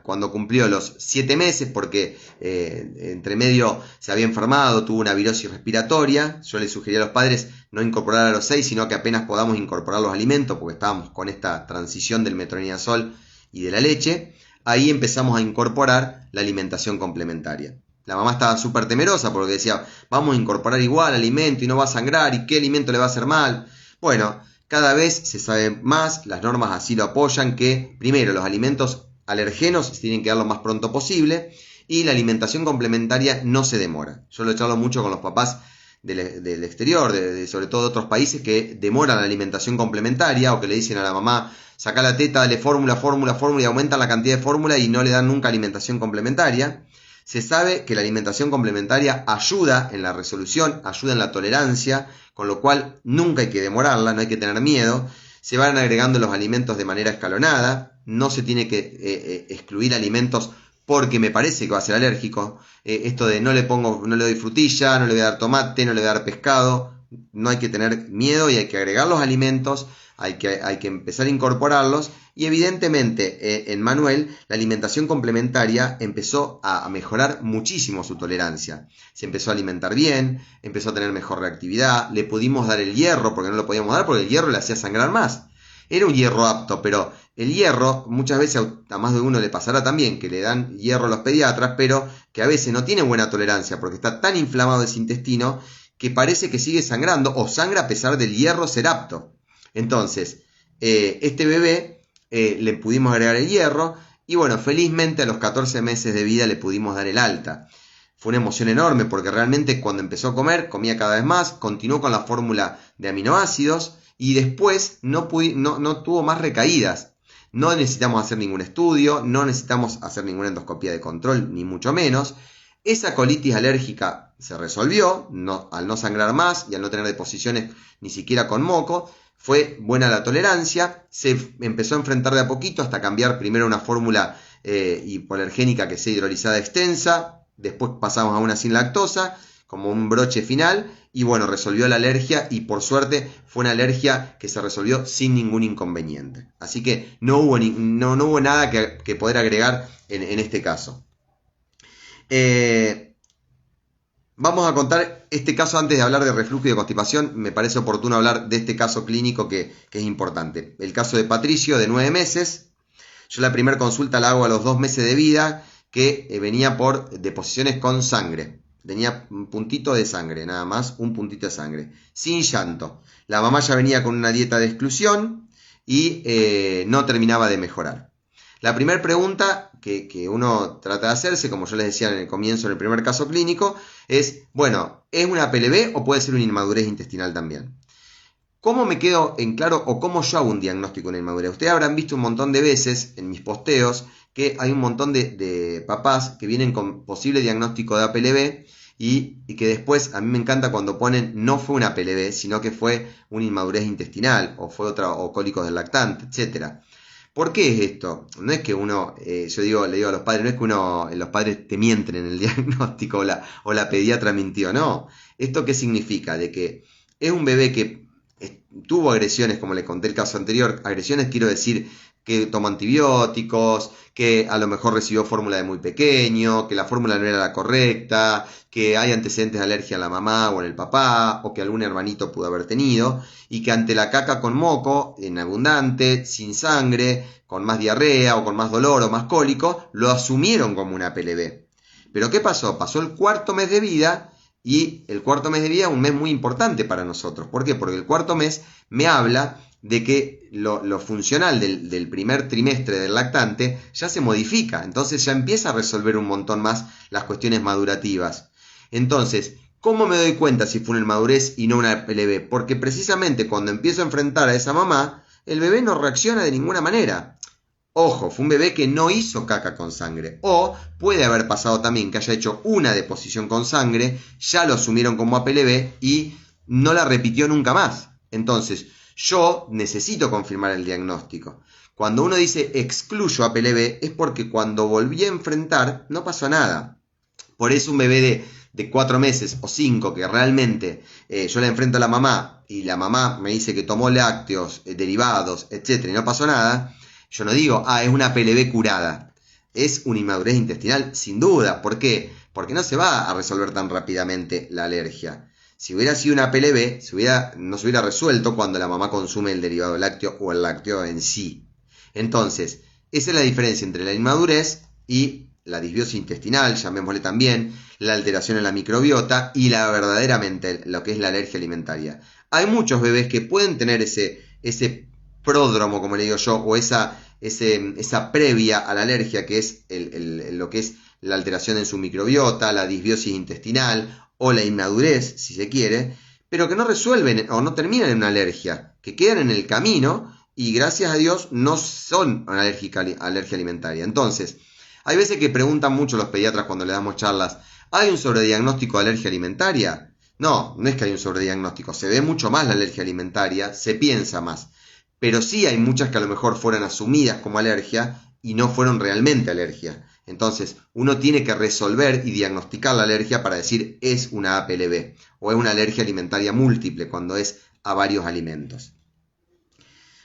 cuando cumplió los 7 meses, porque entre medio se había enfermado, tuvo una virosis respiratoria, yo le sugerí a los padres no incorporar a los 6, sino que apenas podamos incorporar los alimentos, porque estábamos con esta transición del metronidazol y de la leche. Ahí empezamos a incorporar la alimentación complementaria. La mamá estaba súper temerosa porque decía, vamos a incorporar igual alimento y no va a sangrar, y qué alimento le va a hacer mal. Bueno, cada vez se sabe más, las normas así lo apoyan, que primero los alimentos alergenos se tienen que dar lo más pronto posible y la alimentación complementaria no se demora. Yo lo he charlado mucho con los papás del exterior, sobre todo de otros países que demoran la alimentación complementaria o que le dicen a la mamá, saca la teta, dale fórmula y aumentan la cantidad de fórmula y no le dan nunca alimentación complementaria. Se sabe que la alimentación complementaria ayuda en la resolución, ayuda en la tolerancia, con lo cual nunca hay que demorarla, no hay que tener miedo. Se van agregando los alimentos de manera escalonada, no se tiene que excluir alimentos porque me parece que va a ser alérgico. Esto de no le doy frutilla, no le voy a dar tomate, no le voy a dar pescado, no hay que tener miedo y hay que agregar los alimentos, hay que empezar a incorporarlos. Y evidentemente en Manuel la alimentación complementaria empezó a mejorar muchísimo su tolerancia. Se empezó a alimentar bien, empezó a tener mejor reactividad, le pudimos dar el hierro porque no lo podíamos dar porque el hierro le hacía sangrar más. Era un hierro apto, pero el hierro muchas veces a más de uno le pasará también que le dan hierro a los pediatras, pero que a veces no tiene buena tolerancia porque está tan inflamado ese intestino que parece que sigue sangrando o sangra a pesar del hierro ser apto. Entonces, este bebé le pudimos agregar el hierro y bueno, felizmente a los 14 meses de vida le pudimos dar el alta. Fue una emoción enorme porque realmente cuando empezó a comer, comía cada vez más, continuó con la fórmula de aminoácidos y después no tuvo más recaídas. No necesitamos hacer ningún estudio, no necesitamos hacer ninguna endoscopía de control, ni mucho menos. Esa colitis alérgica se resolvió al no sangrar más y al no tener deposiciones ni siquiera con moco. Fue buena la tolerancia, se empezó a enfrentar de a poquito hasta cambiar primero una fórmula hipoalergénica que sea hidrolizada extensa, después pasamos a una sin lactosa, como un broche final, y bueno, resolvió la alergia y por suerte fue una alergia que se resolvió sin ningún inconveniente. Así que no hubo nada que poder agregar en este caso. Vamos a contar este caso antes de hablar de reflujo y de constipación. Me parece oportuno hablar de este caso clínico que es importante. El caso de Patricio, de 9 meses. Yo la primera consulta la hago a los 2 meses de vida, que venía por deposiciones con sangre. Tenía un puntito de sangre, nada más, un puntito de sangre. Sin llanto. La mamá ya venía con una dieta de exclusión y no terminaba de mejorar. La primera pregunta que uno trata de hacerse, como yo les decía en el comienzo, en el primer caso clínico, es, bueno, ¿es una PLB o puede ser una inmadurez intestinal también? ¿Cómo me quedo en claro o cómo yo hago un diagnóstico de una inmadurez? Ustedes habrán visto un montón de veces en mis posteos que hay un montón de papás que vienen con posible diagnóstico de APLB y que después a mí me encanta cuando ponen no fue una PLB, sino que fue una inmadurez intestinal o fue otra o cólicos del lactante, etcétera. ¿Por qué es esto? No es que uno, le digo a los padres, no es que los padres te mienten en el diagnóstico o la pediatra mintió, no. ¿Esto qué significa? De que es un bebé que tuvo agresiones, como les conté el caso anterior. Agresiones quiero decir que tomó antibióticos, que a lo mejor recibió fórmula de muy pequeño, que la fórmula no era la correcta, que hay antecedentes de alergia en la mamá o en el papá, o que algún hermanito pudo haber tenido, y que ante la caca con moco, en abundante, sin sangre, con más diarrea o con más dolor o más cólico, lo asumieron como una PLB. Pero ¿qué pasó? Pasó el 4.º mes de vida, y el 4.º mes de vida es un mes muy importante para nosotros. ¿Por qué? Porque el 4.º mes me habla de que lo funcional del primer trimestre del lactante ya se modifica, entonces ya empieza a resolver un montón más las cuestiones madurativas. Entonces, ¿Cómo me doy cuenta si fue una inmadurez y no una APLB? Porque precisamente cuando empiezo a enfrentar a esa mamá, el bebé no reacciona de ninguna manera. Ojo, fue un bebé que no hizo caca con sangre. O puede haber pasado también que haya hecho una deposición con sangre, ya lo asumieron como APLB y no la repitió nunca más. Entonces, yo necesito confirmar el diagnóstico. Cuando uno dice excluyo APLB es porque cuando volví a enfrentar no pasó nada. Por eso un bebé de 4 meses o 5 que realmente yo le enfrento a la mamá y la mamá me dice que tomó lácteos, derivados, etcétera, y no pasó nada, yo no digo, es una APLB curada. Es una inmadurez intestinal, sin duda. ¿Por qué? Porque no se va a resolver tan rápidamente la alergia. Si hubiera sido una APLB, no se hubiera resuelto cuando la mamá consume el derivado lácteo o el lácteo en sí. Entonces, esa es la diferencia entre la inmadurez y la disbiosis intestinal, llamémosle también, la alteración en la microbiota y verdaderamente lo que es la alergia alimentaria. Hay muchos bebés que pueden tener ese pródromo, como le digo yo, o esa previa a la alergia, que es lo que es la alteración en su microbiota, la disbiosis intestinal o la inmadurez, si se quiere, pero que no resuelven o no terminan en una alergia, que quedan en el camino y gracias a Dios no son una alergia alimentaria. Entonces, hay veces que preguntan mucho los pediatras cuando le damos charlas, ¿hay un sobrediagnóstico de alergia alimentaria? No, no es que hay un sobrediagnóstico, se ve mucho más la alergia alimentaria, se piensa más. Pero sí hay muchas que a lo mejor fueron asumidas como alergia y no fueron realmente alergia. Entonces, uno tiene que resolver y diagnosticar la alergia para decir es una APLB o es una alergia alimentaria múltiple cuando es a varios alimentos.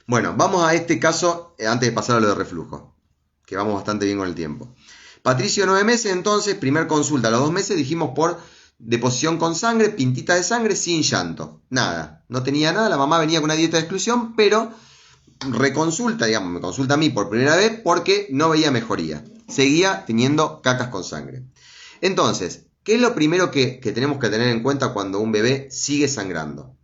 Bueno, vamos a este caso antes de pasar a lo de reflujo, que vamos bastante bien con el tiempo. Patricio, 9 meses, entonces, primer consulta. A los 2 meses dijimos por deposición con sangre, pintita de sangre, sin llanto. Nada, no tenía nada, la mamá venía con una dieta de exclusión, pero reconsulta, digamos, me consulta a mí por primera vez porque no veía mejoría. Seguía teniendo cacas con sangre. Entonces, ¿qué es lo primero que tenemos que tener en cuenta cuando un bebé sigue sangrando?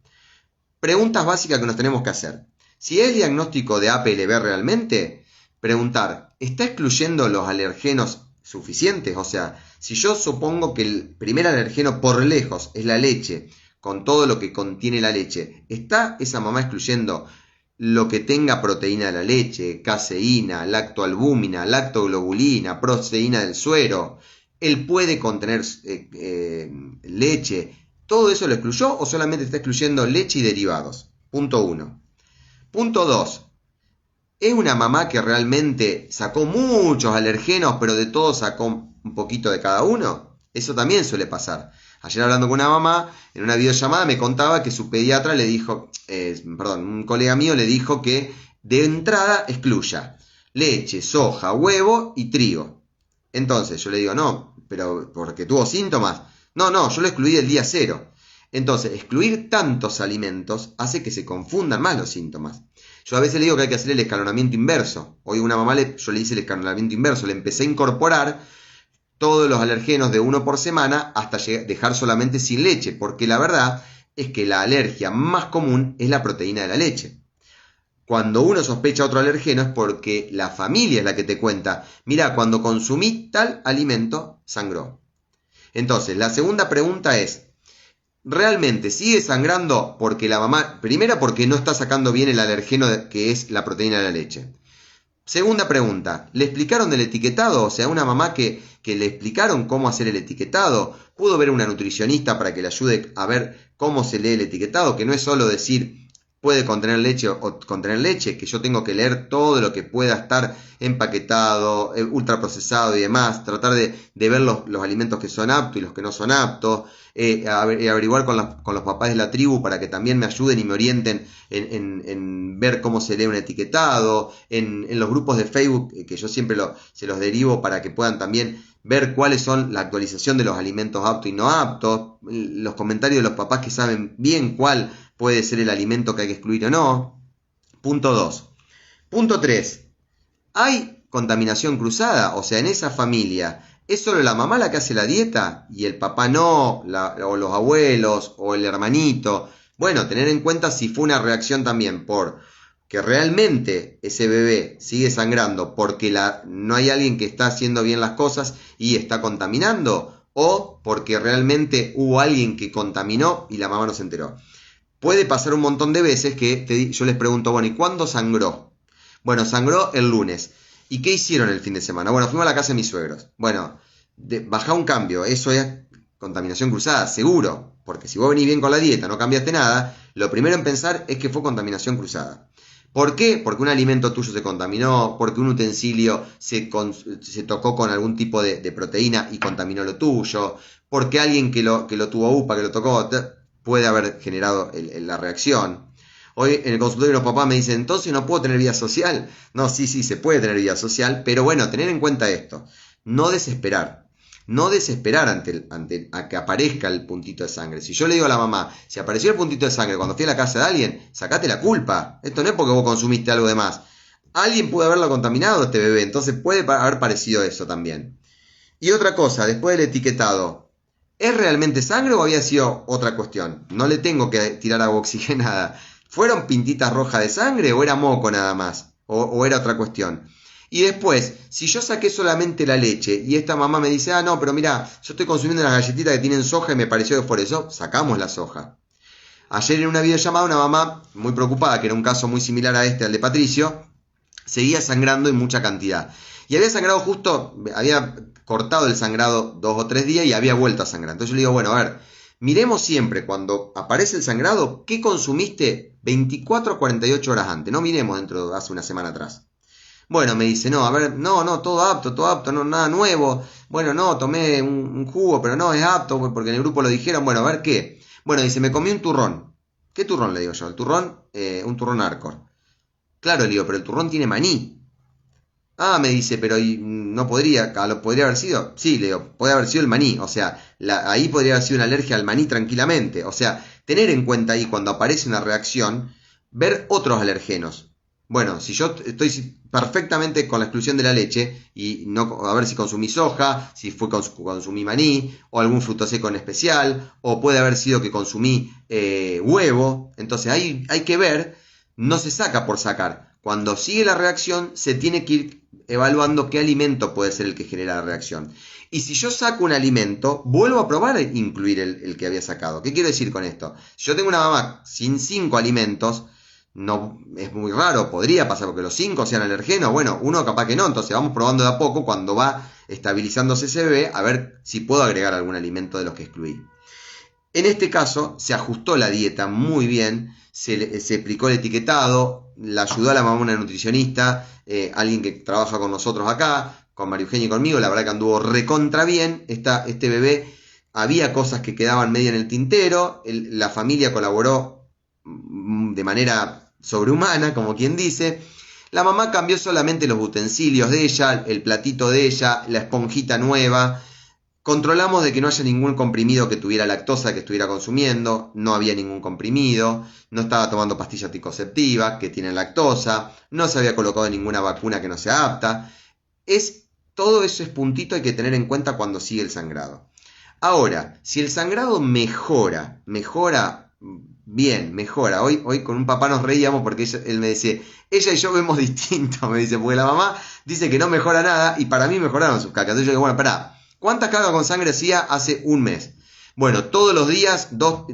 Preguntas básicas que nos tenemos que hacer. Si es diagnóstico de APLB realmente, preguntar, ¿está excluyendo los alergenos suficientes? O sea, si yo supongo que el primer alergeno por lejos es la leche, con todo lo que contiene la leche, ¿está esa mamá excluyendo lo que tenga proteína de la leche, caseína, lactoalbúmina, lactoglobulina, proteína del suero? ¿Él puede contener leche? ¿Todo eso lo excluyó o solamente está excluyendo leche y derivados? Punto 1. Punto 2. ¿Es una mamá que realmente sacó muchos alergenos, pero de todos sacó un poquito de cada uno? Eso también suele pasar. Ayer hablando con una mamá, en una videollamada me contaba que su pediatra le dijo, un colega mío le dijo que de entrada excluya leche, soja, huevo y trigo. Entonces yo le digo, no, pero porque tuvo síntomas. No, yo lo excluí del día 0. Entonces, excluir tantos alimentos hace que se confundan más los síntomas. Yo a veces le digo que hay que hacer el escalonamiento inverso. Hoy una mamá yo le hice el escalonamiento inverso, le empecé a incorporar todos los alergenos de 1 por semana hasta dejar solamente sin leche, porque la verdad es que la alergia más común es la proteína de la leche. Cuando uno sospecha otro alergeno es porque la familia es la que te cuenta, mira, cuando consumí tal alimento, sangró. Entonces, la segunda pregunta es, ¿realmente sigue sangrando porque la mamá, primera porque no está sacando bien el alergeno que es la proteína de la leche? Segunda pregunta, ¿le explicaron del etiquetado? O sea, una mamá que le explicaron cómo hacer el etiquetado, ¿pudo ver una nutricionista para que le ayude a ver cómo se lee el etiquetado? Que no es solo decir puede contener leche o contener leche, que yo tengo que leer todo lo que pueda estar empaquetado, ultraprocesado y demás, tratar de ver los alimentos que son aptos y los que no son aptos, averiguar con los papás de la tribu para que también me ayuden y me orienten en ver cómo se lee un etiquetado, en los grupos de Facebook que yo siempre se los derivo para que puedan también ver cuáles son la actualización de los alimentos aptos y no aptos, los comentarios de los papás que saben bien cuál puede ser el alimento que hay que excluir o no. Punto 2. Punto 3. ¿Hay contaminación cruzada? O sea, en esa familia, ¿es solo la mamá la que hace la dieta y el papá no, o los abuelos, o el hermanito? Bueno, tener en cuenta si fue una reacción también por que realmente ese bebé sigue sangrando porque no hay alguien que está haciendo bien las cosas y está contaminando, o porque realmente hubo alguien que contaminó y la mamá no se enteró. Puede pasar un montón de veces que yo les pregunto, bueno, ¿y cuándo sangró? Bueno, sangró el lunes. ¿Y qué hicieron el fin de semana? Bueno, fuimos a la casa de mis suegros. Bueno, bajá un cambio, eso es contaminación cruzada, seguro. Porque si vos venís bien con la dieta, no cambiaste nada, lo primero en pensar es que fue contaminación cruzada. ¿Por qué? Porque un alimento tuyo se contaminó, porque un utensilio se tocó con algún tipo de proteína y contaminó lo tuyo, porque alguien que lo tuvo UPA, que lo tocó, puede haber generado la reacción. Hoy en el consultorio los papás me dicen, entonces no puedo tener vida social. No, sí, se puede tener vida social, pero bueno, tener en cuenta esto, no desesperar. No desesperar ante a que aparezca el puntito de sangre. Si yo le digo a la mamá, si apareció el puntito de sangre cuando fui a la casa de alguien, sacate la culpa. Esto no es porque vos consumiste algo de más. Alguien puede haberlo contaminado este bebé, entonces puede haber parecido eso también. Y otra cosa, después del etiquetado, ¿es realmente sangre o había sido otra cuestión? No le tengo que tirar agua oxigenada. ¿Fueron pintitas rojas de sangre o era moco nada más? ¿O era otra cuestión? Y después, si yo saqué solamente la leche y esta mamá me dice, no, pero mira, yo estoy consumiendo unas galletitas que tienen soja y me pareció que por eso, sacamos la soja. Ayer en una videollamada una mamá muy preocupada, que era un caso muy similar a al de Patricio, seguía sangrando en mucha cantidad. Y había sangrado justo, había cortado el sangrado 2 o 3 días y había vuelto a sangrar. Entonces yo le digo, bueno, a ver, miremos siempre cuando aparece el sangrado, ¿qué consumiste 24 a 48 horas antes? No miremos dentro de hace una semana atrás. Bueno, me dice, no, a ver, no, todo apto, no, nada nuevo. Bueno, no, tomé un jugo, pero no, es apto, porque en el grupo lo dijeron. Bueno, a ver qué. Bueno, dice, me comí un turrón. ¿Qué turrón le digo yo? El turrón, un turrón Arcor. Claro, le digo, pero el turrón tiene maní. Ah, me dice, pero no podría haber sido. Sí, le digo, puede haber sido el maní. O sea, ahí podría haber sido una alergia al maní tranquilamente. O sea, tener en cuenta ahí cuando aparece una reacción, ver otros alergenos. Bueno, si yo estoy perfectamente con la exclusión de la leche y no a ver si consumí soja, si consumí maní o algún fruto seco en especial, o puede haber sido que consumí huevo, entonces hay que ver, no se saca por sacar. Cuando sigue la reacción se tiene que ir evaluando qué alimento puede ser el que genera la reacción. Y si yo saco un alimento, vuelvo a probar incluir el que había sacado. ¿Qué quiero decir con esto? Si yo tengo una mamá sin 5 alimentos, no es muy raro, podría pasar porque los 5 sean alergenos, bueno, uno capaz que no, entonces vamos probando de a poco cuando va estabilizándose ese bebé a ver si puedo agregar algún alimento de los que excluí. En este caso se ajustó la dieta muy bien, se explicó el etiquetado, la ayudó a la mamá una nutricionista, alguien que trabaja con nosotros acá, con María Eugenia y conmigo, la verdad que anduvo recontra bien, este bebé había cosas que quedaban medio en el tintero, la familia colaboró de manera sobrehumana, como quien dice. La mamá cambió solamente los utensilios de ella, el platito de ella, la esponjita nueva. Controlamos de que no haya ningún comprimido que tuviera lactosa que estuviera consumiendo, no había ningún comprimido, no estaba tomando pastillas anticonceptivas que tienen lactosa, no se había colocado ninguna vacuna que no sea apta. Todo eso es puntito, hay que tener en cuenta cuando sigue el sangrado. Ahora, si el sangrado mejora bien, mejora. Hoy con un papá nos reíamos porque él me dice, ella y yo vemos distinto, me dice, porque la mamá dice que no mejora nada y para mí mejoraron sus cacas. Entonces yo digo, bueno, pará, ¿cuántas cacas con sangre hacía hace un mes? Bueno, todos los días, dos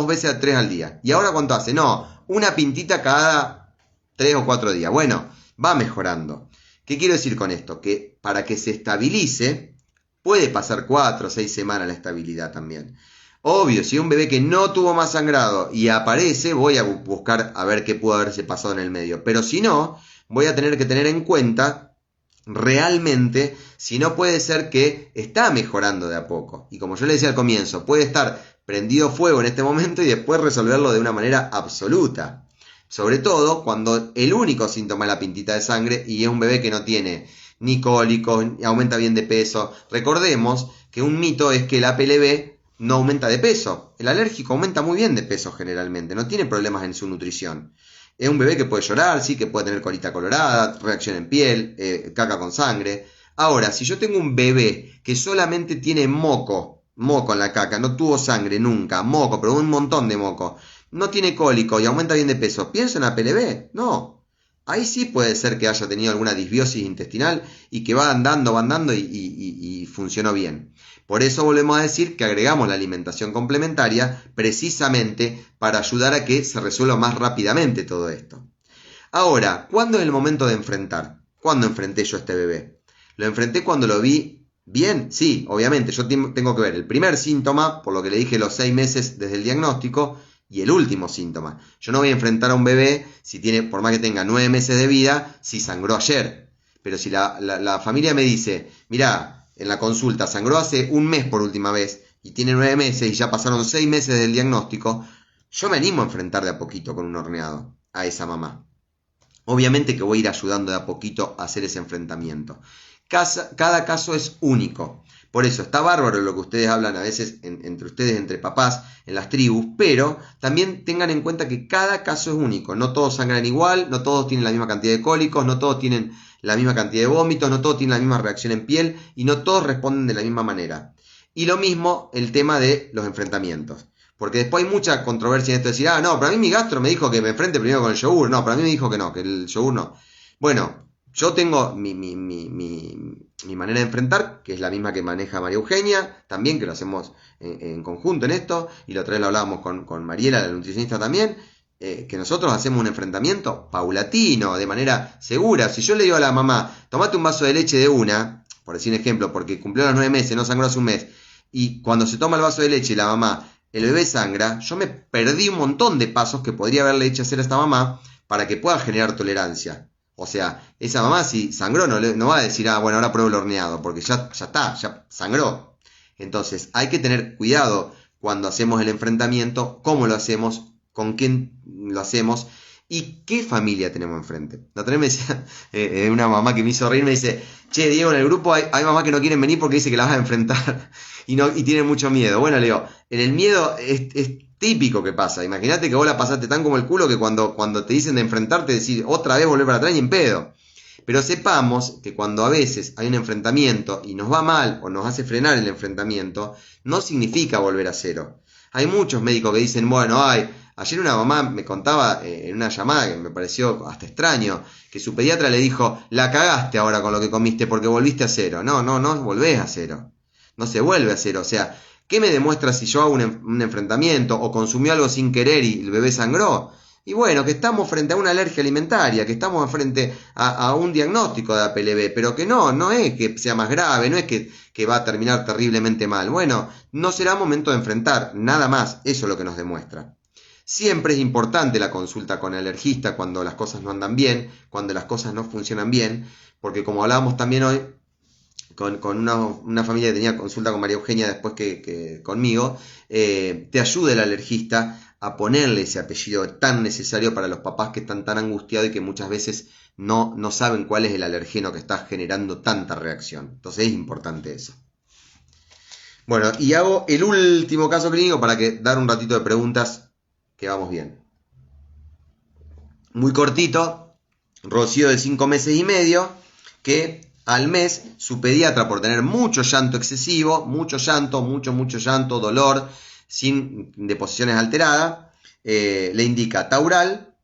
veces a 3 al día. ¿Y ahora cuánto hace? No, una pintita cada 3 o 4 días. Bueno, va mejorando. ¿Qué quiero decir con esto? Que para que se estabilice, puede pasar 4 o 6 semanas la estabilidad también. Obvio, si un bebé que no tuvo más sangrado y aparece, voy a buscar a ver qué pudo haberse pasado en el medio. Pero si no, voy a tener que tener en cuenta realmente si no puede ser que está mejorando de a poco. Y como yo le decía al comienzo, puede estar prendido fuego en este momento y después resolverlo de una manera absoluta. Sobre todo cuando el único síntoma es la pintita de sangre y es un bebé que no tiene ni cólicos, ni aumenta bien de peso. Recordemos que un mito es que el APLB no aumenta de peso. El alérgico aumenta muy bien de peso generalmente, no tiene problemas en su nutrición. Es un bebé que puede llorar, sí, que puede tener colita colorada, reacción en piel, caca con sangre. Ahora, si yo tengo un bebé que solamente tiene moco en la caca, no tuvo sangre nunca, moco, pero un montón de moco, no tiene cólico y aumenta bien de peso, ¿pienso en APLB? No. Ahí sí puede ser que haya tenido alguna disbiosis intestinal y que va andando y funcionó bien. Por eso volvemos a decir que agregamos la alimentación complementaria precisamente para ayudar a que se resuelva más rápidamente todo esto. Ahora, ¿cuándo es el momento de enfrentar? ¿Cuándo enfrenté yo a este bebé? ¿Lo enfrenté cuando lo vi bien? Sí, obviamente, yo tengo que ver el primer síntoma, por lo que le dije los 6 meses desde el diagnóstico, y el último síntoma. Yo no voy a enfrentar a un bebé, si tiene, por más que tenga 9 meses de vida, si sangró ayer. Pero si la familia me dice, mirá, en la consulta sangró hace un mes por última vez, y tiene 9 meses y ya pasaron 6 meses del diagnóstico, yo me animo a enfrentar de a poquito con un horneado a esa mamá. Obviamente que voy a ir ayudando de a poquito a hacer ese enfrentamiento. Cada caso es único. Por eso está bárbaro lo que ustedes hablan a veces entre ustedes, entre papás, en las tribus, pero también tengan en cuenta que cada caso es único. No todos sangran igual, no todos tienen la misma cantidad de cólicos, no todos tienen la misma cantidad de vómitos, no todos tienen la misma reacción en piel y no todos responden de la misma manera. Y lo mismo el tema de los enfrentamientos. Porque después hay mucha controversia en esto de decir, no, pero a mí mi gastro me dijo que me enfrente primero con el yogur. No, pero a mí me dijo que no, que el yogur no. Bueno, yo tengo mi manera de enfrentar, que es la misma que maneja María Eugenia, también, que lo hacemos en conjunto en esto, y la otra vez lo hablábamos con Mariela, la nutricionista también, que nosotros hacemos un enfrentamiento paulatino, de manera segura. Si yo le digo a la mamá, tomate un vaso de leche de una, por decir un ejemplo, porque cumplió los 9 meses, no sangró hace un mes, y cuando se toma el vaso de leche la mamá, el bebé sangra, yo me perdí un montón de pasos que podría haberle hecho hacer a esta mamá para que pueda generar tolerancia. O sea, esa mamá si sangró no va a decir, bueno, ahora pruebo el horneado, porque ya está, ya sangró. Entonces hay que tener cuidado cuando hacemos el enfrentamiento, cómo lo hacemos, con quién lo hacemos y qué familia tenemos enfrente. La otra vez me decía una mamá que me hizo reír, me dice, che, Diego, en el grupo hay mamás que no quieren venir porque dice que la vas a enfrentar y tienen mucho miedo. Bueno, le digo, en el miedo es típico que pasa. Imagínate que vos la pasaste tan como el culo que cuando te dicen de enfrentarte, decís otra vez volver para atrás y en pedo. Pero sepamos que cuando a veces hay un enfrentamiento y nos va mal o nos hace frenar el enfrentamiento, no significa volver a cero. Hay muchos médicos que dicen, bueno, ayer una mamá me contaba en una llamada que me pareció hasta extraño, que su pediatra le dijo, la cagaste ahora con lo que comiste porque volviste a cero. No volvés a cero. No se vuelve a cero. O sea, ¿qué me demuestra si yo hago un enfrentamiento o consumió algo sin querer y el bebé sangró? Y bueno, que estamos frente a una alergia alimentaria, que estamos frente a un diagnóstico de APLB, pero que no es que sea más grave, no es que va a terminar terriblemente mal. Bueno, no será momento de enfrentar, nada más, eso es lo que nos demuestra. Siempre es importante la consulta con el alergista cuando las cosas no andan bien, cuando las cosas no funcionan bien, porque como hablábamos también hoy, con una familia que tenía consulta con María Eugenia después que conmigo, te ayuda el alergista a ponerle ese apellido tan necesario para los papás que están tan angustiados y que muchas veces no saben cuál es el alergeno que está generando tanta reacción. Entonces es importante eso. Bueno, y hago el último caso clínico para dar un ratito de preguntas, que vamos bien. Muy cortito, Rocío de 5 meses y medio, que al mes su pediatra, por tener mucho llanto excesivo, mucho llanto, dolor, sin deposiciones alteradas, le indica Taural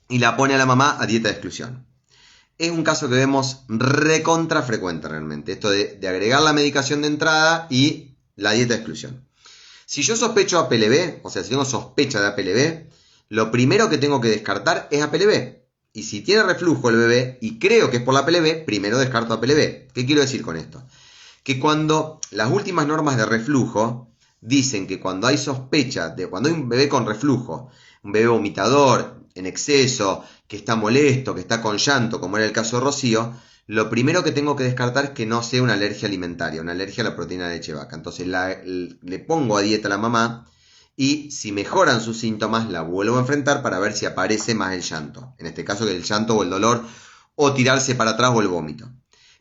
y la pone a la mamá a dieta de exclusión. Es un caso que vemos recontra frecuente realmente, esto de agregar la medicación de entrada y la dieta de exclusión. Si yo sospecho APLB, o sea, si tengo sospecha de APLB, lo primero que tengo que descartar es APLB. Y si tiene reflujo el bebé y creo que es por la APLB, primero descarto APLB. ¿Qué quiero decir con esto? Que cuando las últimas normas de reflujo dicen que cuando hay sospecha de cuando hay un bebé con reflujo, un bebé vomitador en exceso, que está molesto, que está con llanto, como era el caso de Rocío, lo primero que tengo que descartar es que no sea una alergia alimentaria, una alergia a la proteína de leche de vaca. Entonces le pongo a dieta a la mamá y si mejoran sus síntomas la vuelvo a enfrentar para ver si aparece más el llanto. En este caso que el llanto o el dolor o tirarse para atrás o el vómito.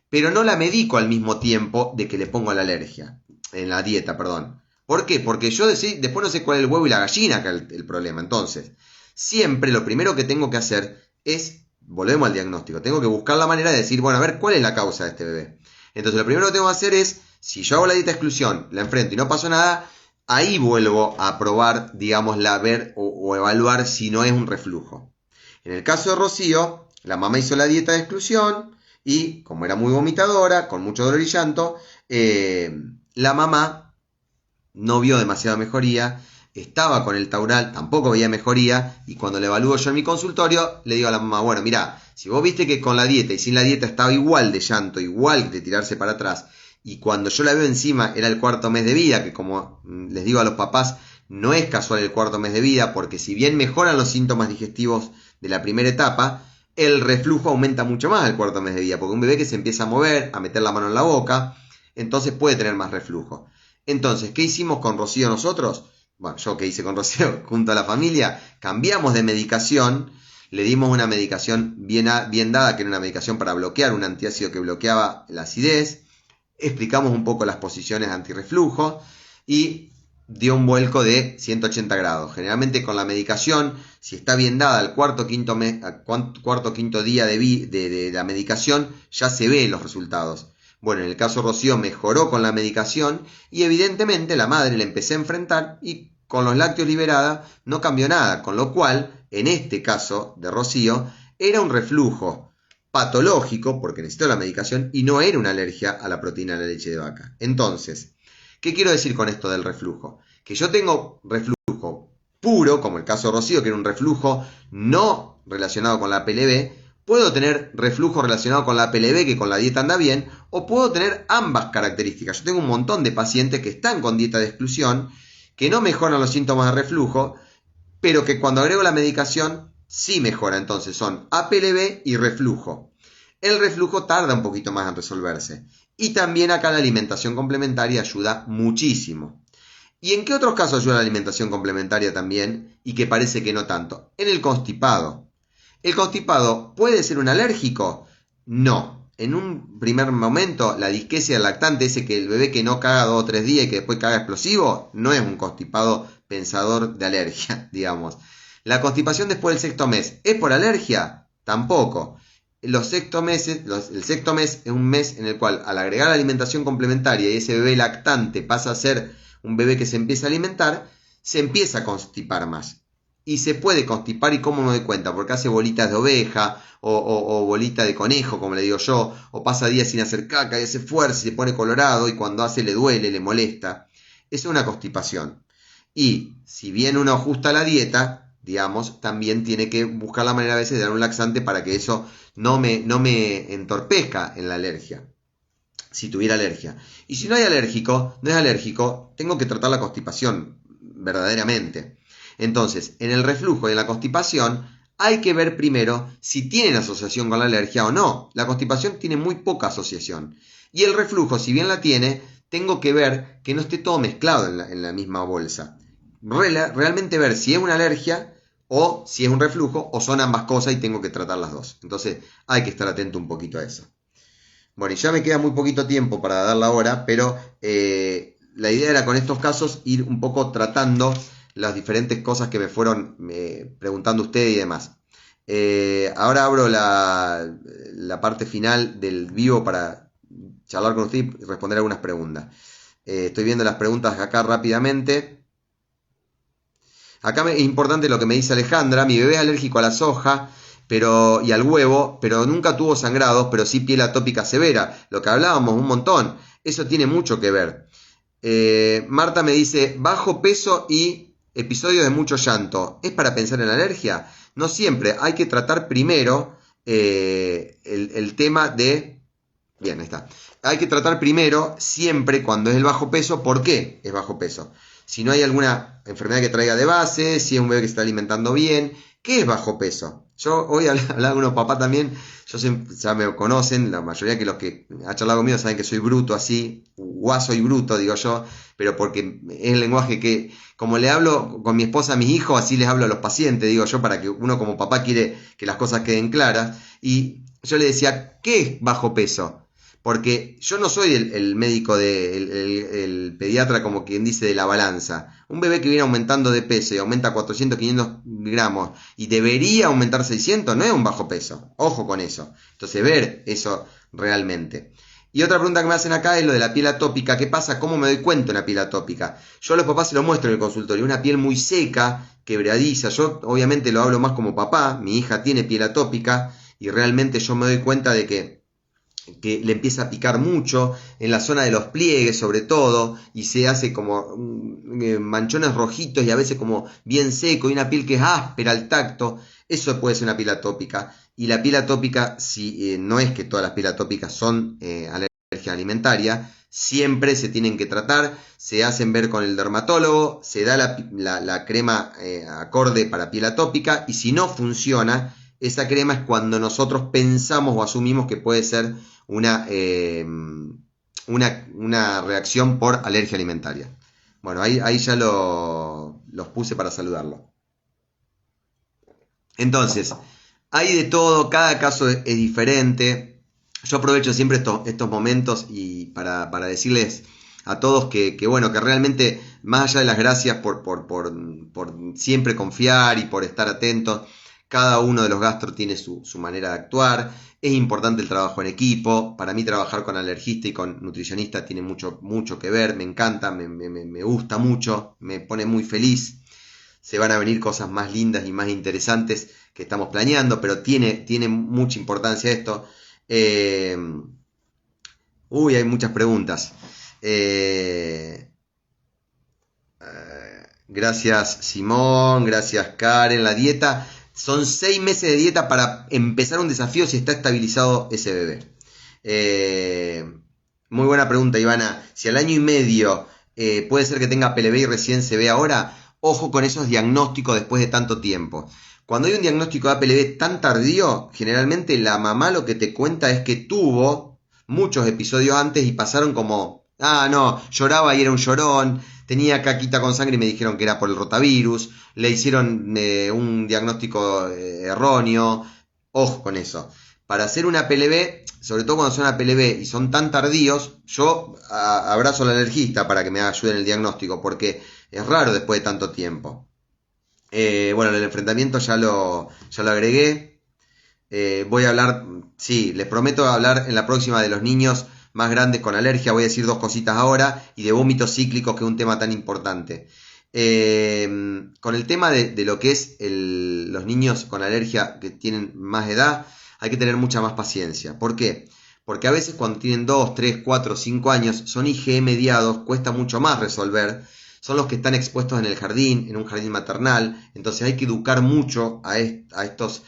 Pero no la medico al mismo tiempo de que le pongo la alergia, en la dieta, perdón. ¿Por qué? Porque yo después no sé cuál es el huevo y la gallina que es el problema. Entonces, siempre lo primero que tengo que hacer es, volvemos al diagnóstico, tengo que buscar la manera de decir, bueno, a ver, ¿cuál es la causa de este bebé? Entonces, lo primero que tengo que hacer es, si yo hago la dieta de exclusión, la enfrento y no pasó nada, ahí vuelvo a probar, digamos, ver o evaluar si no es un reflujo. En el caso de Rocío, la mamá hizo la dieta de exclusión y, como era muy vomitadora, con mucho dolor y llanto, la mamá no vio demasiada mejoría, estaba con el Taural, tampoco veía mejoría, y cuando le evalúo yo en mi consultorio, le digo a la mamá, bueno, mirá, si vos viste que con la dieta y sin la dieta estaba igual de llanto, igual de tirarse para atrás, y cuando yo la veo encima era el 4.º mes de vida, que como les digo a los papás, no es casual el 4.º mes de vida, porque si bien mejoran los síntomas digestivos de la primera etapa, el reflujo aumenta mucho más al 4.º mes de vida, porque un bebé que se empieza a mover, a meter la mano en la boca, entonces puede tener más reflujo. Entonces, ¿qué hicimos con Rocío nosotros? Bueno, yo que hice con Rocío junto a la familia, cambiamos de medicación, le dimos una medicación bien dada, que era una medicación para bloquear, un antiácido que bloqueaba la acidez, explicamos un poco las posiciones antirreflujo y dio un vuelco de 180 grados. Generalmente con la medicación, si está bien dada al cuarto quinto día de la medicación, ya se ven los resultados. Bueno, en el caso de Rocío mejoró con la medicación y evidentemente la madre le empecé a enfrentar y con los lácteos liberada no cambió nada, con lo cual, en este caso de Rocío, era un reflujo patológico porque necesitó la medicación y no era una alergia a la proteína de la leche de vaca. Entonces, ¿qué quiero decir con esto del reflujo? Que yo tengo reflujo puro, como el caso de Rocío, que era un reflujo no relacionado con la PLB, puedo tener reflujo relacionado con la PLB, que con la dieta anda bien, o puedo tener ambas características. Yo tengo un montón de pacientes que están con dieta de exclusión, que no mejoran los síntomas de reflujo, pero que cuando agrego la medicación sí mejora. Entonces son APLB y reflujo. El reflujo tarda un poquito más en resolverse. Y también acá la alimentación complementaria ayuda muchísimo. ¿Y en qué otros casos ayuda la alimentación complementaria también? Y que parece que no tanto. En el constipado. ¿El constipado puede ser un alérgico? No. En un primer momento, la disquesia del lactante, ese que el bebé que no caga 2 o 3 días y que después caga explosivo, no es un constipado pensador de alergia, digamos. ¿La constipación después del 6.º mes es por alergia? Tampoco. El sexto mes es un mes en el cual al agregar la alimentación complementaria y ese bebé lactante pasa a ser un bebé que se empieza a alimentar, se empieza a constipar más. Y se puede constipar, ¿y cómo me doy cuenta? Porque hace bolitas de oveja o bolita de conejo, como le digo yo, o pasa días sin hacer caca y hace fuerza y se pone colorado y cuando hace le duele, le molesta. Es una constipación. Y si bien uno ajusta la dieta, digamos, también tiene que buscar la manera a veces de dar un laxante para que eso no me entorpezca en la alergia, si tuviera alergia. Y si no es alérgico, tengo que tratar la constipación verdaderamente. Entonces, en el reflujo y en la constipación hay que ver primero si tienen asociación con la alergia o no. La constipación tiene muy poca asociación. Y el reflujo, si bien la tiene, tengo que ver que no esté todo mezclado en la misma bolsa. Realmente ver si es una alergia o si es un reflujo o son ambas cosas y tengo que tratar las dos. Entonces hay que estar atento un poquito a eso. Bueno, y ya me queda muy poquito tiempo para dar la hora, pero la idea era con estos casos ir un poco tratando las diferentes cosas que me fueron preguntando ustedes y demás. Ahora abro la parte final del vivo para charlar con ustedes y responder algunas preguntas. Estoy viendo las preguntas acá rápidamente. Acá es importante lo que me dice Alejandra. Mi bebé es alérgico a la soja y al huevo, pero nunca tuvo sangrados, pero sí piel atópica severa. Lo que hablábamos un montón. Eso tiene mucho que ver. Marta me dice, bajo peso y episodios de mucho llanto. ¿Es para pensar en la alergia? No siempre. Hay que tratar primero el tema de... Bien, ahí está. Hay que tratar primero siempre cuando es el bajo peso. ¿Por qué es bajo peso? Si no hay alguna enfermedad que traiga de base, si es un bebé que se está alimentando bien. ¿Qué es bajo peso? Yo hoy hablaba con unos papás también, ya me conocen, la mayoría que los que han charlado conmigo saben que soy bruto así, guaso y bruto digo yo, pero porque es el lenguaje que, como le hablo con mi esposa a mis hijos, así les hablo a los pacientes, digo yo, para que uno como papá quiere que las cosas queden claras. Y yo le decía, ¿qué es bajo peso? Porque yo no soy el médico, el pediatra como quien dice de la balanza. Un bebé que viene aumentando de peso y aumenta 400, 500 gramos y debería aumentar 600, no es un bajo peso. Ojo con eso. Entonces ver eso realmente. Y otra pregunta que me hacen acá es lo de la piel atópica. ¿Qué pasa? ¿Cómo me doy cuenta de una piel atópica? Yo a los papás se lo muestro en el consultorio. Una piel muy seca, quebradiza. Yo obviamente lo hablo más como papá. Mi hija tiene piel atópica y realmente yo me doy cuenta de que que le empieza a picar mucho, en la zona de los pliegues sobre todo, y se hace como manchones rojitos y a veces como bien seco, y una piel que es áspera al tacto. Eso puede ser una piel atópica. Y la piel atópica, si no es que todas las pieles atópicas son alergia alimentaria, siempre se tienen que tratar, se hacen ver con el dermatólogo, se da la crema acorde para piel atópica, y si no funciona, esa crema es cuando nosotros pensamos o asumimos que puede ser una reacción por alergia alimentaria. Bueno, ahí ya los puse para saludarlo. Entonces, hay de todo, cada caso es diferente. Yo aprovecho siempre estos momentos y para decirles a todos bueno, que realmente, más allá de las gracias por siempre confiar y por estar atentos, cada uno de los gastros tiene su manera de actuar. Es importante el trabajo en equipo. Para mí trabajar con alergista y con nutricionista tiene mucho que ver. Me encanta, me gusta mucho, me pone muy feliz. Se van a venir cosas más lindas y más interesantes que estamos planeando, pero tiene mucha importancia esto. Hay muchas preguntas. Gracias Simón, gracias Karen. La dieta, son 6 meses de dieta para empezar un desafío si está estabilizado ese bebé. Muy buena pregunta, Ivana. Si al año y medio puede ser que tenga PLB y recién se ve ahora, ojo con esos diagnósticos después de tanto tiempo. Cuando hay un diagnóstico de APLB tan tardío, generalmente la mamá lo que te cuenta es que tuvo muchos episodios antes y pasaron como, no, lloraba y era un llorón, tenía caquita con sangre y me dijeron que era por el rotavirus, le hicieron un diagnóstico erróneo. Ojo con eso. Para hacer una PLB, sobre todo cuando son APLB y son tan tardíos, yo abrazo al alergista para que me ayude en el diagnóstico, porque es raro después de tanto tiempo. Bueno, el enfrentamiento ya lo agregué. Voy a hablar, sí, les prometo hablar en la próxima de los niños más grandes con alergia. Voy a decir 2 cositas ahora, y de vómitos cíclicos, que es un tema tan importante. Con el tema de lo que es los niños con alergia que tienen más edad, hay que tener mucha más paciencia. ¿Por qué? Porque a veces cuando tienen 2, 3, 4, 5 años, son IgE mediados, cuesta mucho más resolver. Son los que están expuestos en el jardín, en un jardín maternal. Entonces hay que educar mucho a estos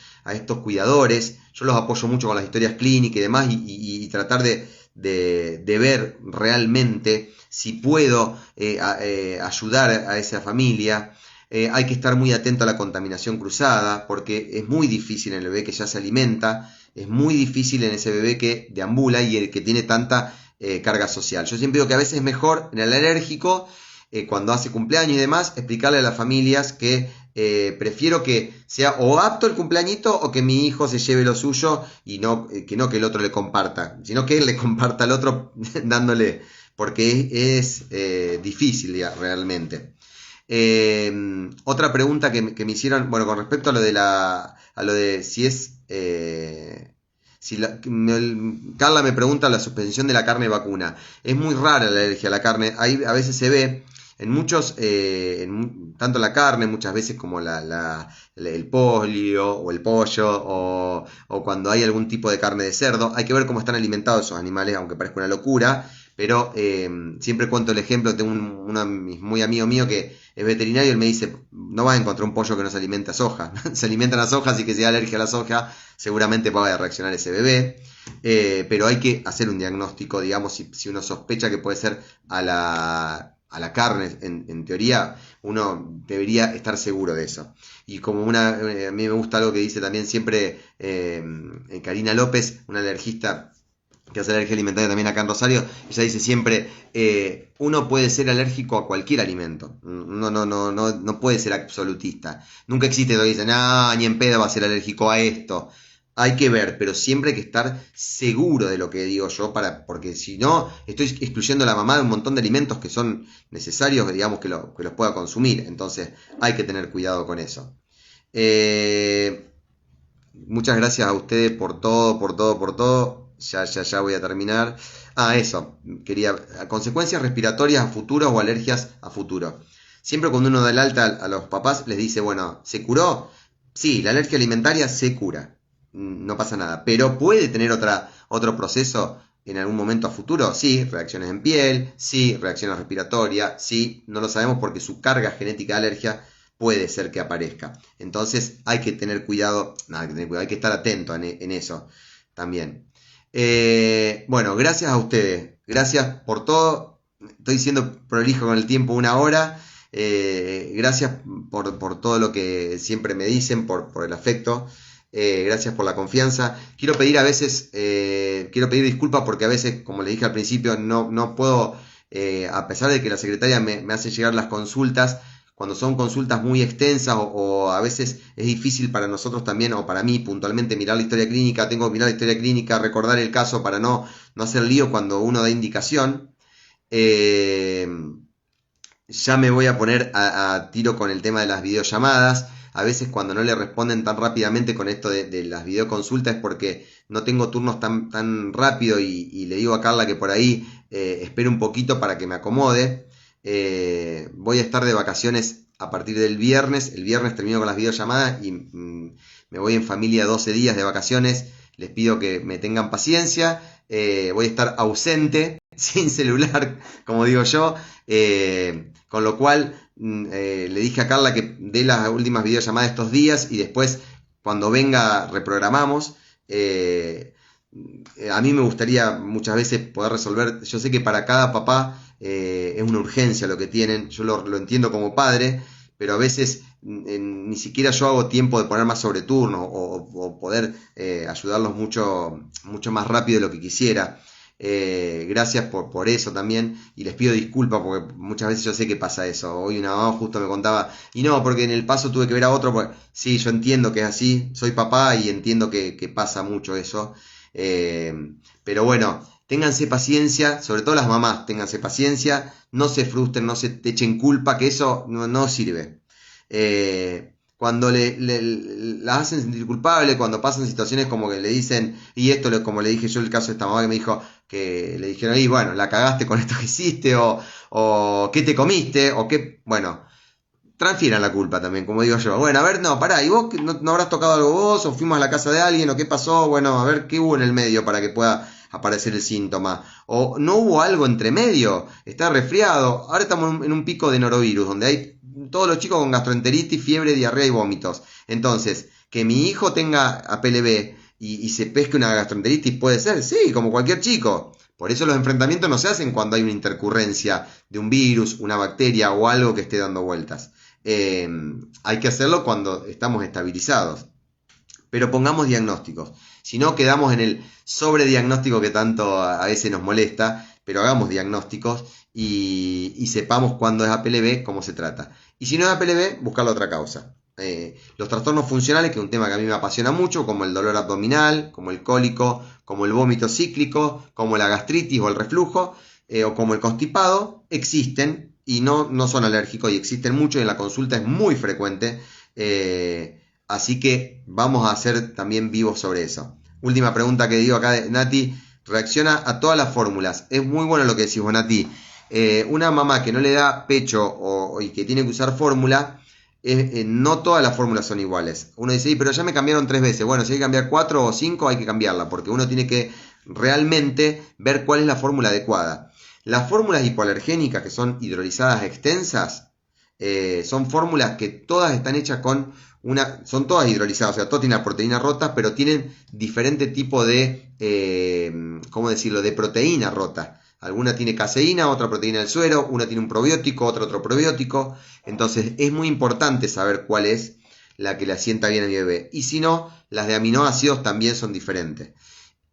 cuidadores. Yo los apoyo mucho con las historias clínicas y demás, y tratar de ver realmente si puedo ayudar a esa familia. Hay que estar muy atento a la contaminación cruzada, porque es muy difícil en el bebé que ya se alimenta, es muy difícil en ese bebé que deambula y el que tiene tanta carga social. Yo siempre digo que a veces es mejor en el alérgico, cuando hace cumpleaños y demás, explicarle a las familias que prefiero que sea o apto el cumpleañito, o que mi hijo se lleve lo suyo y que el otro le comparta, sino que él le comparta al otro dándole, porque es difícil ya, realmente. Otra pregunta que me hicieron, bueno, con respecto a lo de si es Carla me pregunta la suspensión de la carne vacuna. Es muy rara la alergia a la carne. A veces se ve en muchos, tanto la carne, muchas veces como el polio o el pollo, o cuando hay algún tipo de carne de cerdo. Hay que ver cómo están alimentados esos animales, aunque parezca una locura. Pero siempre cuento el ejemplo. Tengo uno de mis muy amigos mío que es veterinario. Él me dice: no vas a encontrar un pollo que no se alimenta a soja. Se alimentan a soja, así que si hay alergia a la soja, seguramente va a reaccionar ese bebé. Pero hay que hacer un diagnóstico, digamos, si uno sospecha que puede ser a la carne. En teoría, uno debería estar seguro de eso. Y como a mí me gusta algo que dice también siempre Karina López, una alergista que hace alergia alimentaria también acá en Rosario. Ella dice siempre, uno puede ser alérgico a cualquier alimento. No puede ser absolutista. Nunca existe lo que dicen, ni en pedo va a ser alérgico a esto. Hay que ver, pero siempre hay que estar seguro de lo que digo yo, porque si no, estoy excluyendo a la mamá de un montón de alimentos que son necesarios, digamos, que los pueda consumir. Entonces hay que tener cuidado con eso. Muchas gracias a ustedes por todo. Ya voy a terminar. Eso. Consecuencias respiratorias a futuro o alergias a futuro. Siempre cuando uno da el alta a los papás, les dice, bueno, ¿se curó? Sí, la alergia alimentaria se cura. No pasa nada. Pero puede tener otro proceso en algún momento a futuro? Sí, reacciones en piel, sí, reacciones respiratorias, sí, no lo sabemos porque su carga genética de alergia puede ser que aparezca. Entonces hay que tener cuidado, hay que estar atento en eso también. Bueno, gracias a ustedes, gracias por todo. Estoy siendo prolijo con el tiempo, 1 hora. Gracias por todo lo que siempre me dicen, por el afecto. Gracias por la confianza. Quiero pedir a veces, quiero pedir disculpas porque a veces, como le dije al principio, no puedo, a pesar de que la secretaria me hace llegar las consultas, cuando son consultas muy extensas o a veces es difícil para nosotros también, o para mí puntualmente, mirar la historia clínica, tengo que mirar la historia clínica, recordar el caso para no hacer lío cuando uno da indicación. Eh, ya me voy a poner a tiro con el tema de las videollamadas. A veces cuando no le responden tan rápidamente con esto de las videoconsultas es porque no tengo turnos tan rápido y le digo a Carla que por ahí espere un poquito para que me acomode. Voy a estar de vacaciones a partir del viernes. El viernes termino con las videollamadas y me voy en familia 12 días de vacaciones. Les pido que me tengan paciencia. Voy a estar ausente, sin celular, como digo yo. Con lo cual le dije a Carla que dé las últimas videollamadas estos días y después cuando venga reprogramamos. A mí me gustaría muchas veces poder resolver, yo sé que para cada papá es una urgencia lo que tienen, yo lo entiendo como padre, pero a veces ni siquiera yo hago tiempo de poner más sobre turno o poder ayudarlos mucho más rápido de lo que quisiera. Gracias por eso también y les pido disculpas porque muchas veces yo sé que pasa eso. Hoy una mamá justo me contaba y no, porque en el paso tuve que ver a otro, porque sí, yo entiendo que es así, soy papá y entiendo que pasa mucho eso. Pero bueno, ténganse paciencia, sobre todo las mamás, ténganse paciencia, no se frustren, no se te echen culpa, que eso no sirve. Cuando la hacen sentir culpable, cuando pasan situaciones como que le dicen, y esto como le dije yo el caso de esta mamá que me dijo, que le dijeron, y bueno, la cagaste con esto que hiciste, o qué te comiste, o qué, bueno, transfieran la culpa también, como digo yo. Bueno, a ver, no, pará, ¿y vos no habrás tocado algo vos? ¿O fuimos a la casa de alguien? ¿O qué pasó? Bueno, a ver qué hubo en el medio para que pueda aparecer el síntoma. ¿O no hubo algo entre medio? ¿Está resfriado? Ahora estamos en un pico de norovirus, donde hay todos los chicos con gastroenteritis, fiebre, diarrea y vómitos. Entonces, que mi hijo tenga APLB y se pesque una gastroenteritis puede ser, sí, como cualquier chico. Por eso los enfrentamientos no se hacen cuando hay una intercurrencia de un virus, una bacteria o algo que esté dando vueltas. Hay que hacerlo cuando estamos estabilizados. Pero pongamos diagnósticos. Si no, quedamos en el sobrediagnóstico que tanto a veces nos molesta, pero hagamos diagnósticos y sepamos cuándo es APLB, cómo se trata. Y si no es APLB, buscar la otra causa. Los trastornos funcionales, que es un tema que a mí me apasiona mucho, como el dolor abdominal, como el cólico, como el vómito cíclico, como la gastritis o el reflujo, o como el constipado, existen y no son alérgicos y existen mucho y en la consulta es muy frecuente. Así que vamos a ser también vivos sobre eso. Última pregunta que digo acá de Nati. Reacciona a todas las fórmulas. Es muy bueno lo que decís vos, Nati. Una mamá que no le da pecho y que tiene que usar fórmula, no todas las fórmulas son iguales. Uno dice, pero ya me cambiaron 3 veces. Bueno, si hay que cambiar 4 o 5 hay que cambiarla, porque uno tiene que realmente ver cuál es la fórmula adecuada. Las fórmulas hipoalergénicas, que son hidrolizadas extensas, son fórmulas que todas están hechas con son todas hidrolizadas, o sea, todas tienen la proteína rota, pero tienen diferente tipo de, ¿cómo decirlo?, de proteína rota. Alguna tiene caseína, otra proteína del suero, una tiene un probiótico, otra otro probiótico. Entonces es muy importante saber cuál es la que le asienta bien a mi bebé. Y si no, las de aminoácidos también son diferentes.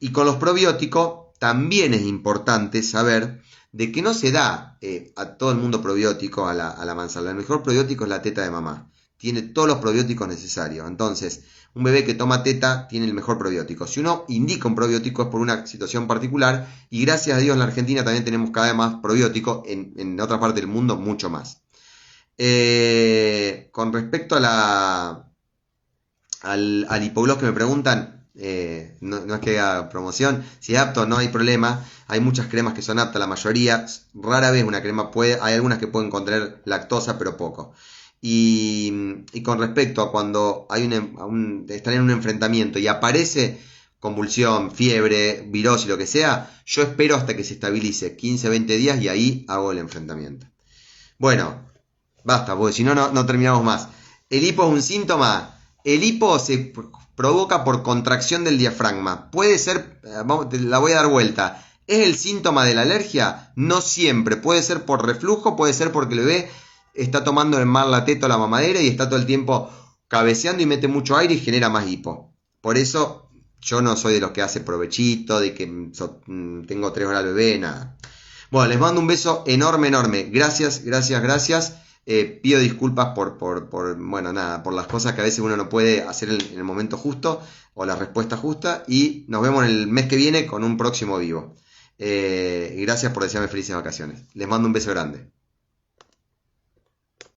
Y con los probióticos también es importante saber de que no se da a todo el mundo probiótico a la manzana. El mejor probiótico es la teta de mamá. Tiene todos los probióticos necesarios. Entonces, un bebé que toma teta tiene el mejor probiótico. Si uno indica un probiótico es por una situación particular y gracias a Dios en la Argentina también tenemos cada vez más probióticos, en otra parte del mundo mucho más. Con respecto al hipoglós que me preguntan, no es que haga promoción, si es apto no hay problema, hay muchas cremas que son aptas, la mayoría, rara vez una crema hay algunas que pueden contener lactosa pero poco. Y con respecto a cuando están en un enfrentamiento y aparece convulsión, fiebre, virosis, lo que sea, yo espero hasta que se estabilice 15, 20 días y ahí hago el enfrentamiento. Bueno, basta, porque si no, no terminamos más. El hipo es un síntoma. El hipo se provoca por contracción del diafragma. Puede ser, la voy a dar vuelta. ¿Es el síntoma de la alergia? No siempre. Puede ser por reflujo, puede ser porque el bebé está tomando el mar la teta o la mamadera y está todo el tiempo cabeceando y mete mucho aire y genera más hipo. Por eso yo no soy de los que hace provechito, de que tengo 3 horas al bebé, nada. Bueno, les mando un beso enorme, enorme. Gracias, gracias, gracias. Pido disculpas bueno, nada, por las cosas que a veces uno no puede hacer en el momento justo o la respuesta justa. Y nos vemos el mes que viene con un próximo vivo. Gracias por desearme felices vacaciones. Les mando un beso grande.